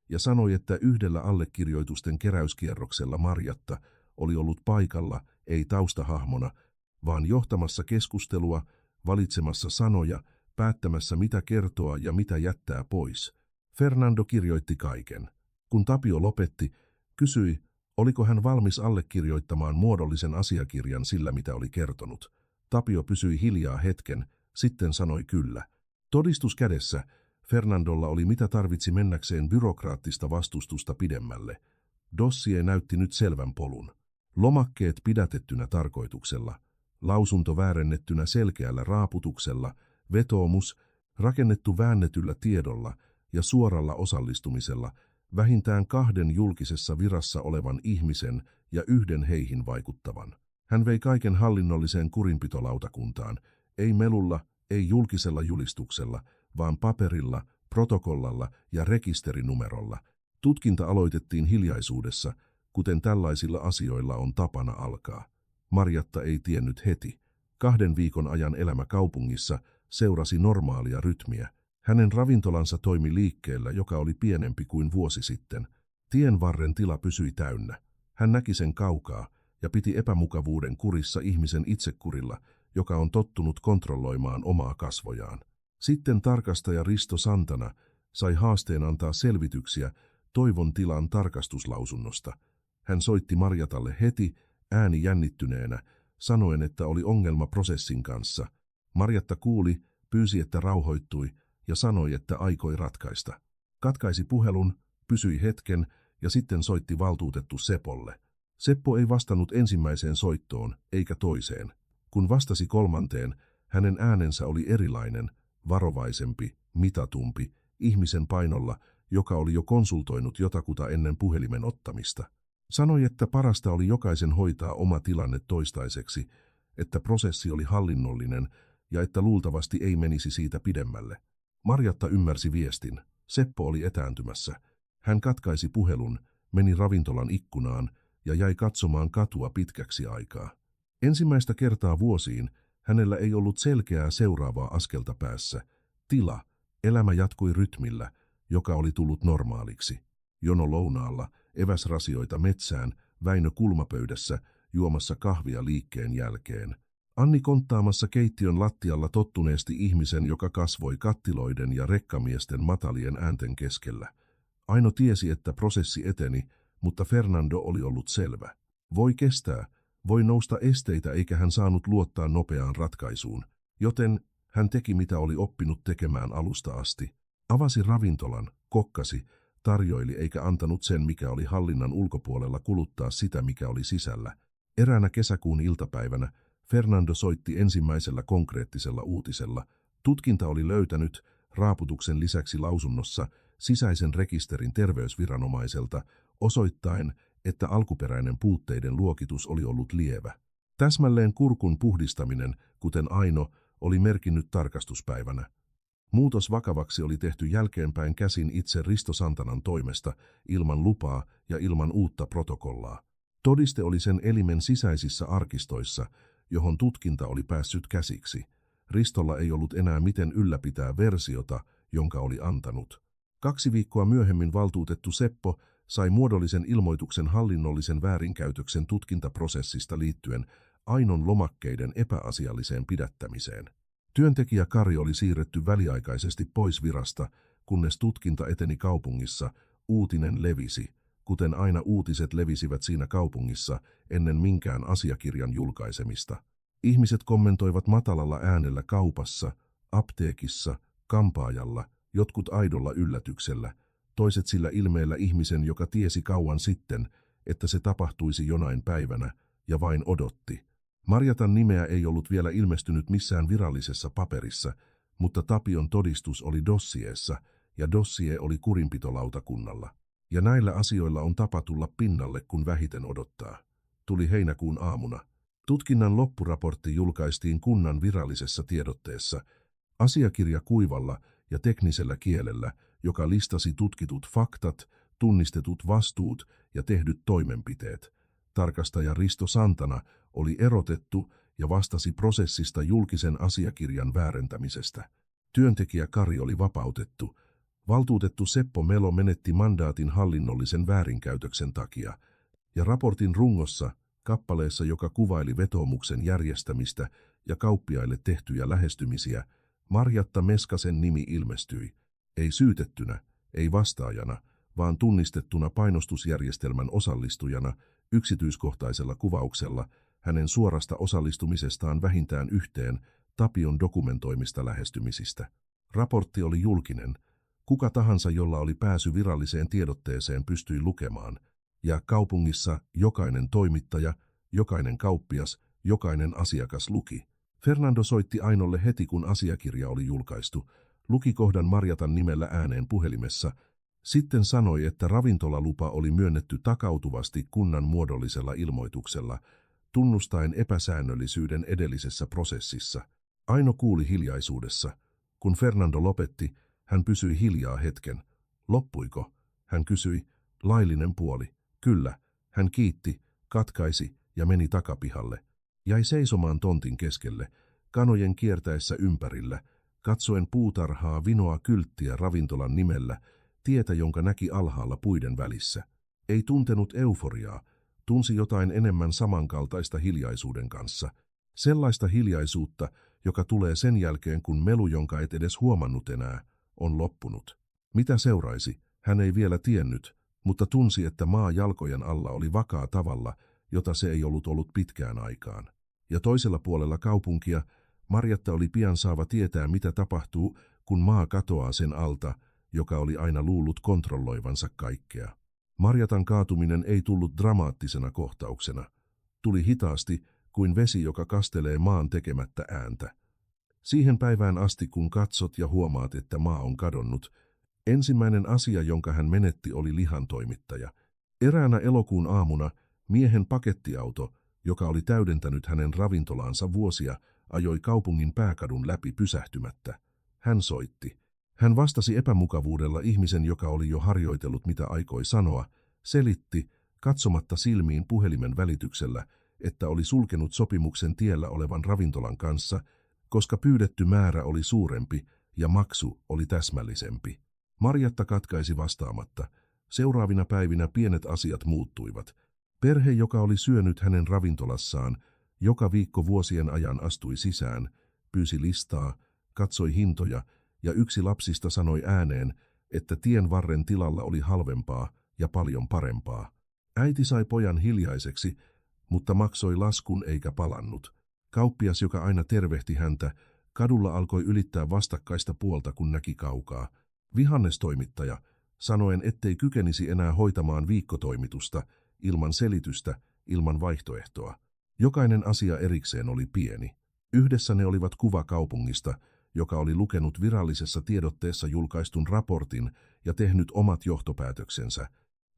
[SPEAKER 1] ja sanoi, että yhdellä allekirjoitusten keräyskierroksella Marjatta oli ollut paikalla, ei taustahahmona, vaan johtamassa keskustelua, valitsemassa sanoja, päättämässä mitä kertoa ja mitä jättää pois. Fernando kirjoitti kaiken. Kun Tapio lopetti, kysyi, Oliko hän valmis allekirjoittamaan muodollisen asiakirjan sillä, mitä oli kertonut? Tapio pysyi hiljaa hetken, sitten sanoi kyllä. Todistus kädessä, Fernandolla oli mitä tarvitsi mennäkseen byrokraattista vastustusta pidemmälle. Dossier näytti nyt selvän polun. Lomakkeet pidätettynä tarkoituksella, lausunto väärennettynä selkeällä raaputuksella, vetoomus rakennettu väännetyllä tiedolla ja suoralla osallistumisella vähintään 2 julkisessa virassa olevan ihmisen ja 1 heihin vaikuttavan. Hän vei kaiken hallinnolliseen kurinpitolautakuntaan, ei melulla, ei julkisella julistuksella, vaan paperilla, protokollalla ja rekisterinumerolla. Tutkinta aloitettiin hiljaisuudessa, kuten tällaisilla asioilla on tapana alkaa. Marjatta ei tiennyt heti. 2 viikon ajan elämä kaupungissa seurasi normaalia rytmiä. Hänen ravintolansa toimi liikkeellä, joka oli pienempi kuin vuosi sitten. Tienvarren tila pysyi täynnä. Hän näki sen kaukaa ja piti epämukavuuden kurissa ihmisen itsekurilla, joka on tottunut kontrolloimaan omaa kasvojaan. Sitten tarkastaja Risto Santana sai haasteen antaa selvityksiä Toivon tilan tarkastuslausunnosta. Hän soitti Marjatalle heti, ääni jännittyneenä, sanoen, että oli ongelma prosessin kanssa. Marjatta kuuli, pyysi, että rauhoittui ja sanoi, että aikoi ratkaista. Katkaisi puhelun, pysyi hetken ja sitten soitti valtuutettu Sepolle. Seppo ei vastannut ensimmäiseen soittoon eikä toiseen. Kun vastasi 3, hänen äänensä oli erilainen, varovaisempi, mitatumpi, ihmisen painolla, joka oli jo konsultoinut jotakuta ennen puhelimen ottamista. Sanoi, että parasta oli jokaisen hoitaa oma tilanne toistaiseksi, että prosessi oli hallinnollinen ja että luultavasti ei menisi siitä pidemmälle. Marjatta ymmärsi viestin. Seppo oli etääntymässä. Hän katkaisi puhelun, meni ravintolan ikkunaan ja jäi katsomaan katua pitkäksi aikaa. Ensimmäistä kertaa vuosiin hänellä ei ollut selkeää seuraavaa askelta päässä. Tila, elämä jatkui rytmillä, joka oli tullut normaaliksi. Jono lounaalla, eväsrasioita metsään, Väinö kulmapöydässä, juomassa kahvia liikkeen jälkeen. Anni konttaamassa keittiön lattialla tottuneesti ihmisen, joka kasvoi kattiloiden ja rekkamiesten matalien äänten keskellä. Aino tiesi, että prosessi eteni, mutta Fernando oli ollut selvä. Voi kestää, voi nousta esteitä, eikä hän saanut luottaa nopeaan ratkaisuun. Joten hän teki, mitä oli oppinut tekemään alusta asti. Avasi ravintolan, kokkasi, tarjoili eikä antanut sen, mikä oli hallinnan ulkopuolella, kuluttaa sitä, mikä oli sisällä. Eräänä kesäkuun iltapäivänä Fernando soitti ensimmäisellä konkreettisella uutisella. Tutkinta oli löytänyt, raaputuksen lisäksi lausunnossa, sisäisen rekisterin terveysviranomaiselta, osoittaen, että alkuperäinen puutteiden luokitus oli ollut lievä. Täsmälleen kurkun puhdistaminen, kuten Aino, oli merkinnyt tarkastuspäivänä. Muutos vakavaksi oli tehty jälkeenpäin käsin itse Risto Santanan toimesta, ilman lupaa ja ilman uutta protokollaa. Todiste oli sen elimen sisäisissä arkistoissa, johon tutkinta oli päässyt käsiksi. Ristolla ei ollut enää miten ylläpitää versiota, jonka oli antanut. 2 viikkoa myöhemmin valtuutettu Seppo sai muodollisen ilmoituksen hallinnollisen väärinkäytöksen tutkintaprosessista liittyen Ainon lomakkeiden epäasialliseen pidättämiseen. Työntekijä Kari oli siirretty väliaikaisesti pois virasta, kunnes tutkinta eteni kaupungissa. Uutinen levisi, kuten aina uutiset levisivät siinä kaupungissa ennen minkään asiakirjan julkaisemista. Ihmiset kommentoivat matalalla äänellä kaupassa, apteekissa, kampaajalla, jotkut aidolla yllätyksellä, toiset sillä ilmeellä ihmisen, joka tiesi kauan sitten, että se tapahtuisi jonain päivänä, ja vain odotti. Marjatan nimeä ei ollut vielä ilmestynyt missään virallisessa paperissa, mutta Tapion todistus oli dossieessa, ja dossier oli kurinpitolautakunnalla. Ja näillä asioilla on tapa tulla pinnalle, kun vähiten odottaa. Tuli heinäkuun aamuna. Tutkinnan loppuraportti julkaistiin kunnan virallisessa tiedotteessa, asiakirja kuivalla ja teknisellä kielellä, joka listasi tutkitut faktat, tunnistetut vastuut ja tehdyt toimenpiteet. Tarkastaja Risto Santana oli erotettu ja vastasi prosessista julkisen asiakirjan väärentämisestä. Työntekijä Kari oli vapautettu. Valtuutettu Seppo Melo menetti mandaatin hallinnollisen väärinkäytöksen takia, ja raportin rungossa, kappaleessa, joka kuvaili vetoomuksen järjestämistä ja kauppiaille tehtyjä lähestymisiä, Marjatta Meskasen nimi ilmestyi, ei syytettynä, ei vastaajana, vaan tunnistettuna painostusjärjestelmän osallistujana yksityiskohtaisella kuvauksella hänen suorasta osallistumisestaan vähintään yhteen Tapion dokumentoimista lähestymisistä. Raportti oli julkinen. Kuka tahansa, jolla oli pääsy viralliseen tiedotteeseen, pystyi lukemaan, ja kaupungissa jokainen toimittaja, jokainen kauppias, jokainen asiakas luki. Fernando soitti Ainolle heti, kun asiakirja oli julkaistu, luki kohdan Marjatan nimellä ääneen puhelimessa, sitten sanoi, että ravintolalupa oli myönnetty takautuvasti kunnan muodollisella ilmoituksella, tunnustaen epäsäännöllisyyden edellisessä prosessissa. Aino kuuli hiljaisuudessa. Kun Fernando lopetti, hän pysyi hiljaa hetken. Loppuiko? Hän kysyi. Laillinen puoli. Kyllä. Hän kiitti, katkaisi ja meni takapihalle. Jäi seisomaan tontin keskelle, kanojen kiertäessä ympärillä, katsoen puutarhaa, vinoa kylttiä ravintolan nimellä, tietä, jonka näki alhaalla puiden välissä. Ei tuntenut euforiaa, tunsi jotain enemmän samankaltaista hiljaisuuden kanssa. Sellaista hiljaisuutta, joka tulee sen jälkeen, kun melu, jonka et edes huomannut enää, on loppunut. Mitä seuraisi, hän ei vielä tiennyt, mutta tunsi, että maa jalkojen alla oli vakaa tavalla, jota se ei ollut pitkään aikaan. Ja toisella puolella kaupunkia Marjatta oli pian saava tietää, mitä tapahtuu, kun maa katoaa sen alta, joka oli aina luullut kontrolloivansa kaikkea. Marjatan kaatuminen ei tullut dramaattisena kohtauksena. Tuli hitaasti, kuin vesi, joka kastelee maan tekemättä ääntä. Siihen päivään asti, kun katsot ja huomaat, että maa on kadonnut, ensimmäinen asia, jonka hän menetti, oli lihantoimittaja. Eräänä elokuun aamuna miehen pakettiauto, joka oli täydentänyt hänen ravintolaansa vuosia, ajoi kaupungin pääkadun läpi pysähtymättä. Hän soitti. Hän vastasi epämukavuudella ihmisen, joka oli jo harjoitellut, mitä aikoi sanoa, selitti, katsomatta silmiin puhelimen välityksellä, että oli sulkenut sopimuksen tiellä olevan ravintolan kanssa, koska pyydetty määrä oli suurempi ja maksu oli täsmällisempi. Marjatta katkaisi vastaamatta. Seuraavina päivinä pienet asiat muuttuivat. Perhe, joka oli syönyt hänen ravintolassaan, joka viikko vuosien ajan astui sisään, pyysi listaa, katsoi hintoja, ja yksi lapsista sanoi ääneen, että tien varren tilalla oli halvempaa ja paljon parempaa. Äiti sai pojan hiljaiseksi, mutta maksoi laskun eikä palannut. Kauppias, joka aina tervehti häntä, kadulla alkoi ylittää vastakkaista puolta, kun näki kaukaa. Vihannestoimittaja, sanoen, ettei kykenisi enää hoitamaan viikkotoimitusta, ilman selitystä, ilman vaihtoehtoa. Jokainen asia erikseen oli pieni. Yhdessä ne olivat kuva kaupungista, joka oli lukenut virallisessa tiedotteessa julkaistun raportin ja tehnyt omat johtopäätöksensä.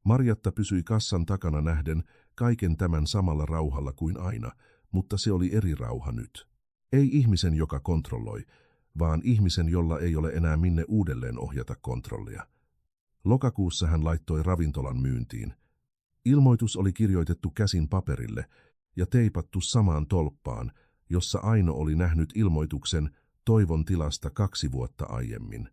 [SPEAKER 1] Marjatta pysyi kassan takana nähden kaiken tämän samalla rauhalla kuin aina, mutta se oli eri rauha nyt. Ei ihmisen, joka kontrolloi, vaan ihmisen, jolla ei ole enää minne uudelleen ohjata kontrollia. Lokakuussa hän laittoi ravintolan myyntiin. Ilmoitus oli kirjoitettu käsin paperille ja teipattu samaan tolppaan, jossa Aino oli nähnyt ilmoituksen toivon tilasta 2 vuotta aiemmin.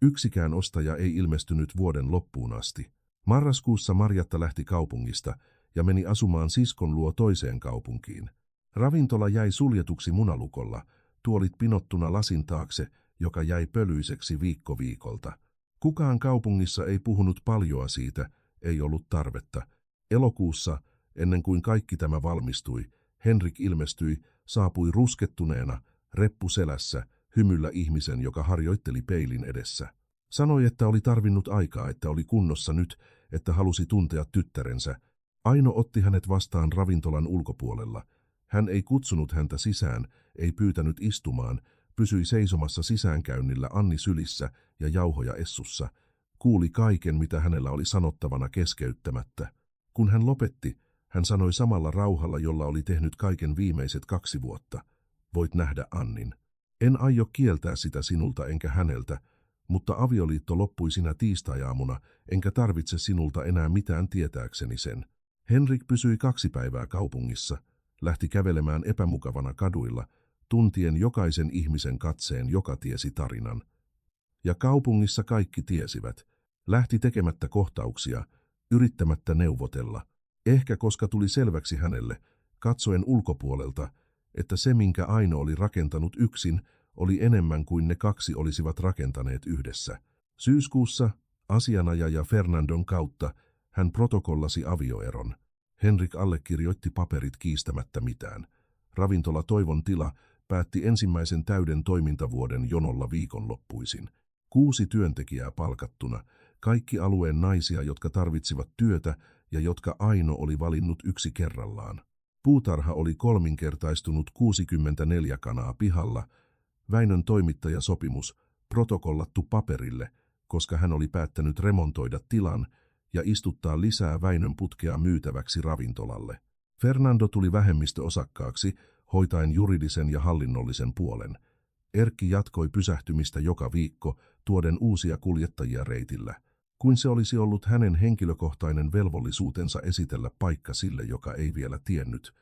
[SPEAKER 1] Yksikään ostaja ei ilmestynyt vuoden loppuun asti. Marraskuussa Marjatta lähti kaupungista ja meni asumaan siskon luo toiseen kaupunkiin. Ravintola jäi suljetuksi munalukolla, tuolit pinottuna lasin taakse, joka jäi pölyiseksi viikko viikolta. Kukaan kaupungissa ei puhunut paljoa siitä, ei ollut tarvetta. Elokuussa, ennen kuin kaikki tämä valmistui, Henrik ilmestyi, saapui ruskettuneena, reppu selässä, hymyllä ihmisen, joka harjoitteli peilin edessä. Sanoi, että oli tarvinnut aikaa, että oli kunnossa nyt, että halusi tuntea tyttärensä. Aino otti hänet vastaan ravintolan ulkopuolella. Hän ei kutsunut häntä sisään, ei pyytänyt istumaan, pysyi seisomassa sisäänkäynnillä Anni sylissä ja jauhoja essussa. Kuuli kaiken, mitä hänellä oli sanottavana keskeyttämättä. Kun hän lopetti, hän sanoi samalla rauhalla, jolla oli tehnyt kaiken viimeiset 2 vuotta. Voit nähdä Annin. En aio kieltää sitä sinulta enkä häneltä, mutta avioliitto loppui sinä tiistaiaamuna, enkä tarvitse sinulta enää mitään tietääkseni sen. Henrik pysyi 2 päivää kaupungissa, lähti kävelemään epämukavana kaduilla, tuntien jokaisen ihmisen katseen, joka tiesi tarinan. Ja kaupungissa kaikki tiesivät. Lähti tekemättä kohtauksia, yrittämättä neuvotella. Ehkä koska tuli selväksi hänelle, katsoen ulkopuolelta, että se, minkä Aino oli rakentanut yksin, oli enemmän kuin ne 2 olisivat rakentaneet yhdessä. Syyskuussa Asianajaja Fernandon kautta hän protokollasi avioeron. Henrik allekirjoitti paperit kiistämättä mitään. Ravintola Toivon tila päätti ensimmäisen täyden toimintavuoden jonolla viikonloppuisin. 6 työntekijää palkattuna, kaikki alueen naisia, jotka tarvitsivat työtä ja jotka Aino oli valinnut yksi kerrallaan. Puutarha oli 3-kertaistunut 64 kanaa pihalla. Väinön toimittajasopimus protokollattu paperille, koska hän oli päättänyt remontoida tilan ja istuttaa lisää Väinön putkea myytäväksi ravintolalle. Fernando tuli vähemmistöosakkaaksi, hoitaen juridisen ja hallinnollisen puolen. Erkki jatkoi pysähtymistä joka viikko, tuoden uusia kuljettajia reitillä, kuin se olisi ollut hänen henkilökohtainen velvollisuutensa esitellä paikka sille, joka ei vielä tiennyt.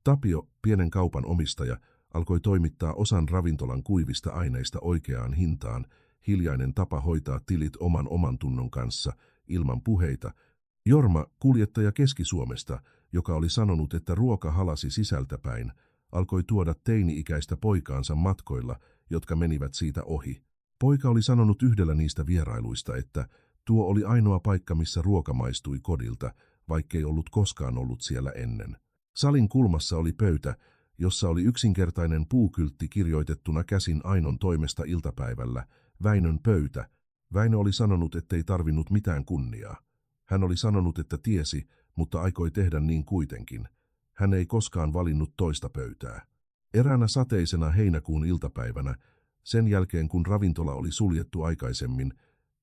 [SPEAKER 1] Tapio, pienen kaupan omistaja, alkoi toimittaa osan ravintolan kuivista aineista oikeaan hintaan, hiljainen tapa hoitaa tilit oman tunnon kanssa, ilman puheita. Jorma, kuljettaja Keski-Suomesta, joka oli sanonut, että ruoka halasi sisältäpäin, alkoi tuoda teini-ikäistä poikaansa matkoilla, jotka menivät siitä ohi. Poika oli sanonut yhdellä niistä vierailuista, että tuo oli ainoa paikka, missä ruoka maistui kodilta, vaikkei ollut koskaan ollut siellä ennen. Salin kulmassa oli pöytä, jossa oli yksinkertainen puukyltti kirjoitettuna käsin Ainon toimesta iltapäivällä, Väinön pöytä. Väinö oli sanonut, ettei tarvinnut mitään kunniaa. Hän oli sanonut, että tiesi, mutta aikoi tehdä niin kuitenkin. Hän ei koskaan valinnut toista pöytää. Eräänä sateisena heinäkuun iltapäivänä, sen jälkeen kun ravintola oli suljettu aikaisemmin,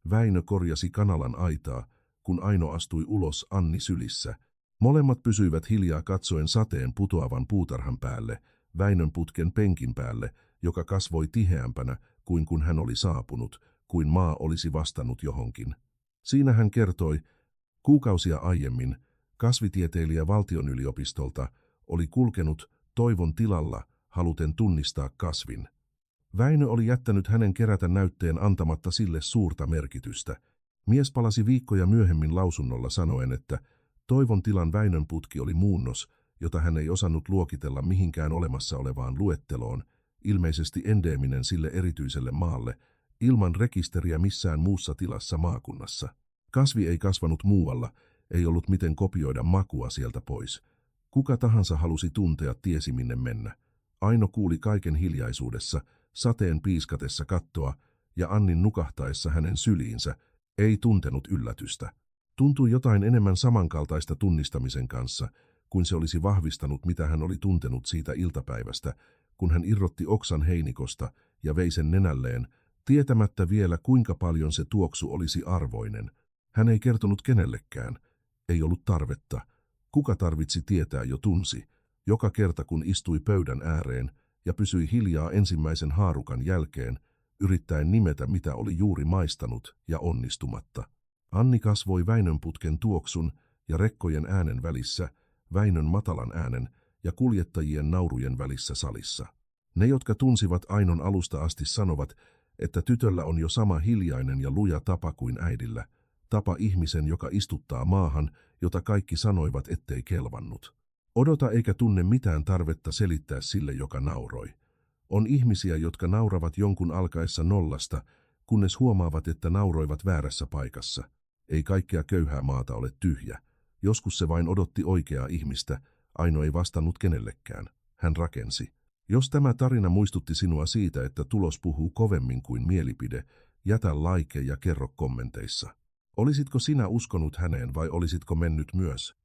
[SPEAKER 1] Väinö korjasi kanalan aitaa, kun Aino astui ulos Anni sylissä. Molemmat pysyivät hiljaa katsoen sateen putoavan puutarhan päälle, Väinön putken penkin päälle, joka kasvoi tiheämpänä kuin kun hän oli saapunut, kuin maa olisi vastannut johonkin. Siinä hän kertoi, kuukausia aiemmin kasvitieteilijä valtionyliopistolta oli kulkenut Toivon tilalla haluten tunnistaa kasvin. Väinö oli jättänyt hänen kerätä näytteen antamatta sille suurta merkitystä. Mies palasi viikkoja myöhemmin lausunnolla sanoen, että Toivon tilan Väinön putki oli muunnos, jota hän ei osannut luokitella mihinkään olemassa olevaan luetteloon, ilmeisesti endeeminen sille erityiselle maalle, ilman rekisteriä missään muussa tilassa maakunnassa. Kasvi ei kasvanut muualla, ei ollut miten kopioida makua sieltä pois. Kuka tahansa halusi tuntea, tiesi minne mennä. Aino kuuli kaiken hiljaisuudessa, sateen piiskatessa kattoa ja Annin nukahtaessa hänen syliinsä, ei tuntenut yllätystä. Tuntui jotain enemmän samankaltaista tunnistamisen kanssa, kuin se olisi vahvistanut, mitä hän oli tuntenut siitä iltapäivästä, kun hän irrotti oksan heinikosta ja vei sen nenälleen, tietämättä vielä kuinka paljon se tuoksu olisi arvoinen. Hän ei kertonut kenellekään, ei ollut tarvetta. Kuka tarvitsi tietää, jo tunsi. Joka kerta kun istui pöydän ääreen ja pysyi hiljaa ensimmäisen haarukan jälkeen, yrittäen nimetä mitä oli juuri maistanut ja onnistumatta. Anni kasvoi Väinön putken tuoksun ja rekkojen äänen välissä, Väinön matalan äänen ja kuljettajien naurujen välissä salissa. Ne, jotka tunsivat Ainon alusta asti, sanovat, että tytöllä on jo sama hiljainen ja luja tapa kuin äidillä, tapa ihmisen, joka istuttaa maahan, jota kaikki sanoivat, ettei kelvannut. Odota eikä tunne mitään tarvetta selittää sille, joka nauroi. On ihmisiä, jotka nauravat jonkun alkaessa nollasta, kunnes huomaavat, että nauroivat väärässä paikassa. Ei kaikkea köyhää maata ole tyhjä. Joskus se vain odotti oikeaa ihmistä, Aino ei vastannut kenellekään. Hän rakensi. Jos tämä tarina muistutti sinua siitä, että tulos puhuu kovemmin kuin mielipide, jätä like ja kerro kommenteissa. Olisitko sinä uskonut häneen vai olisitko mennyt myös?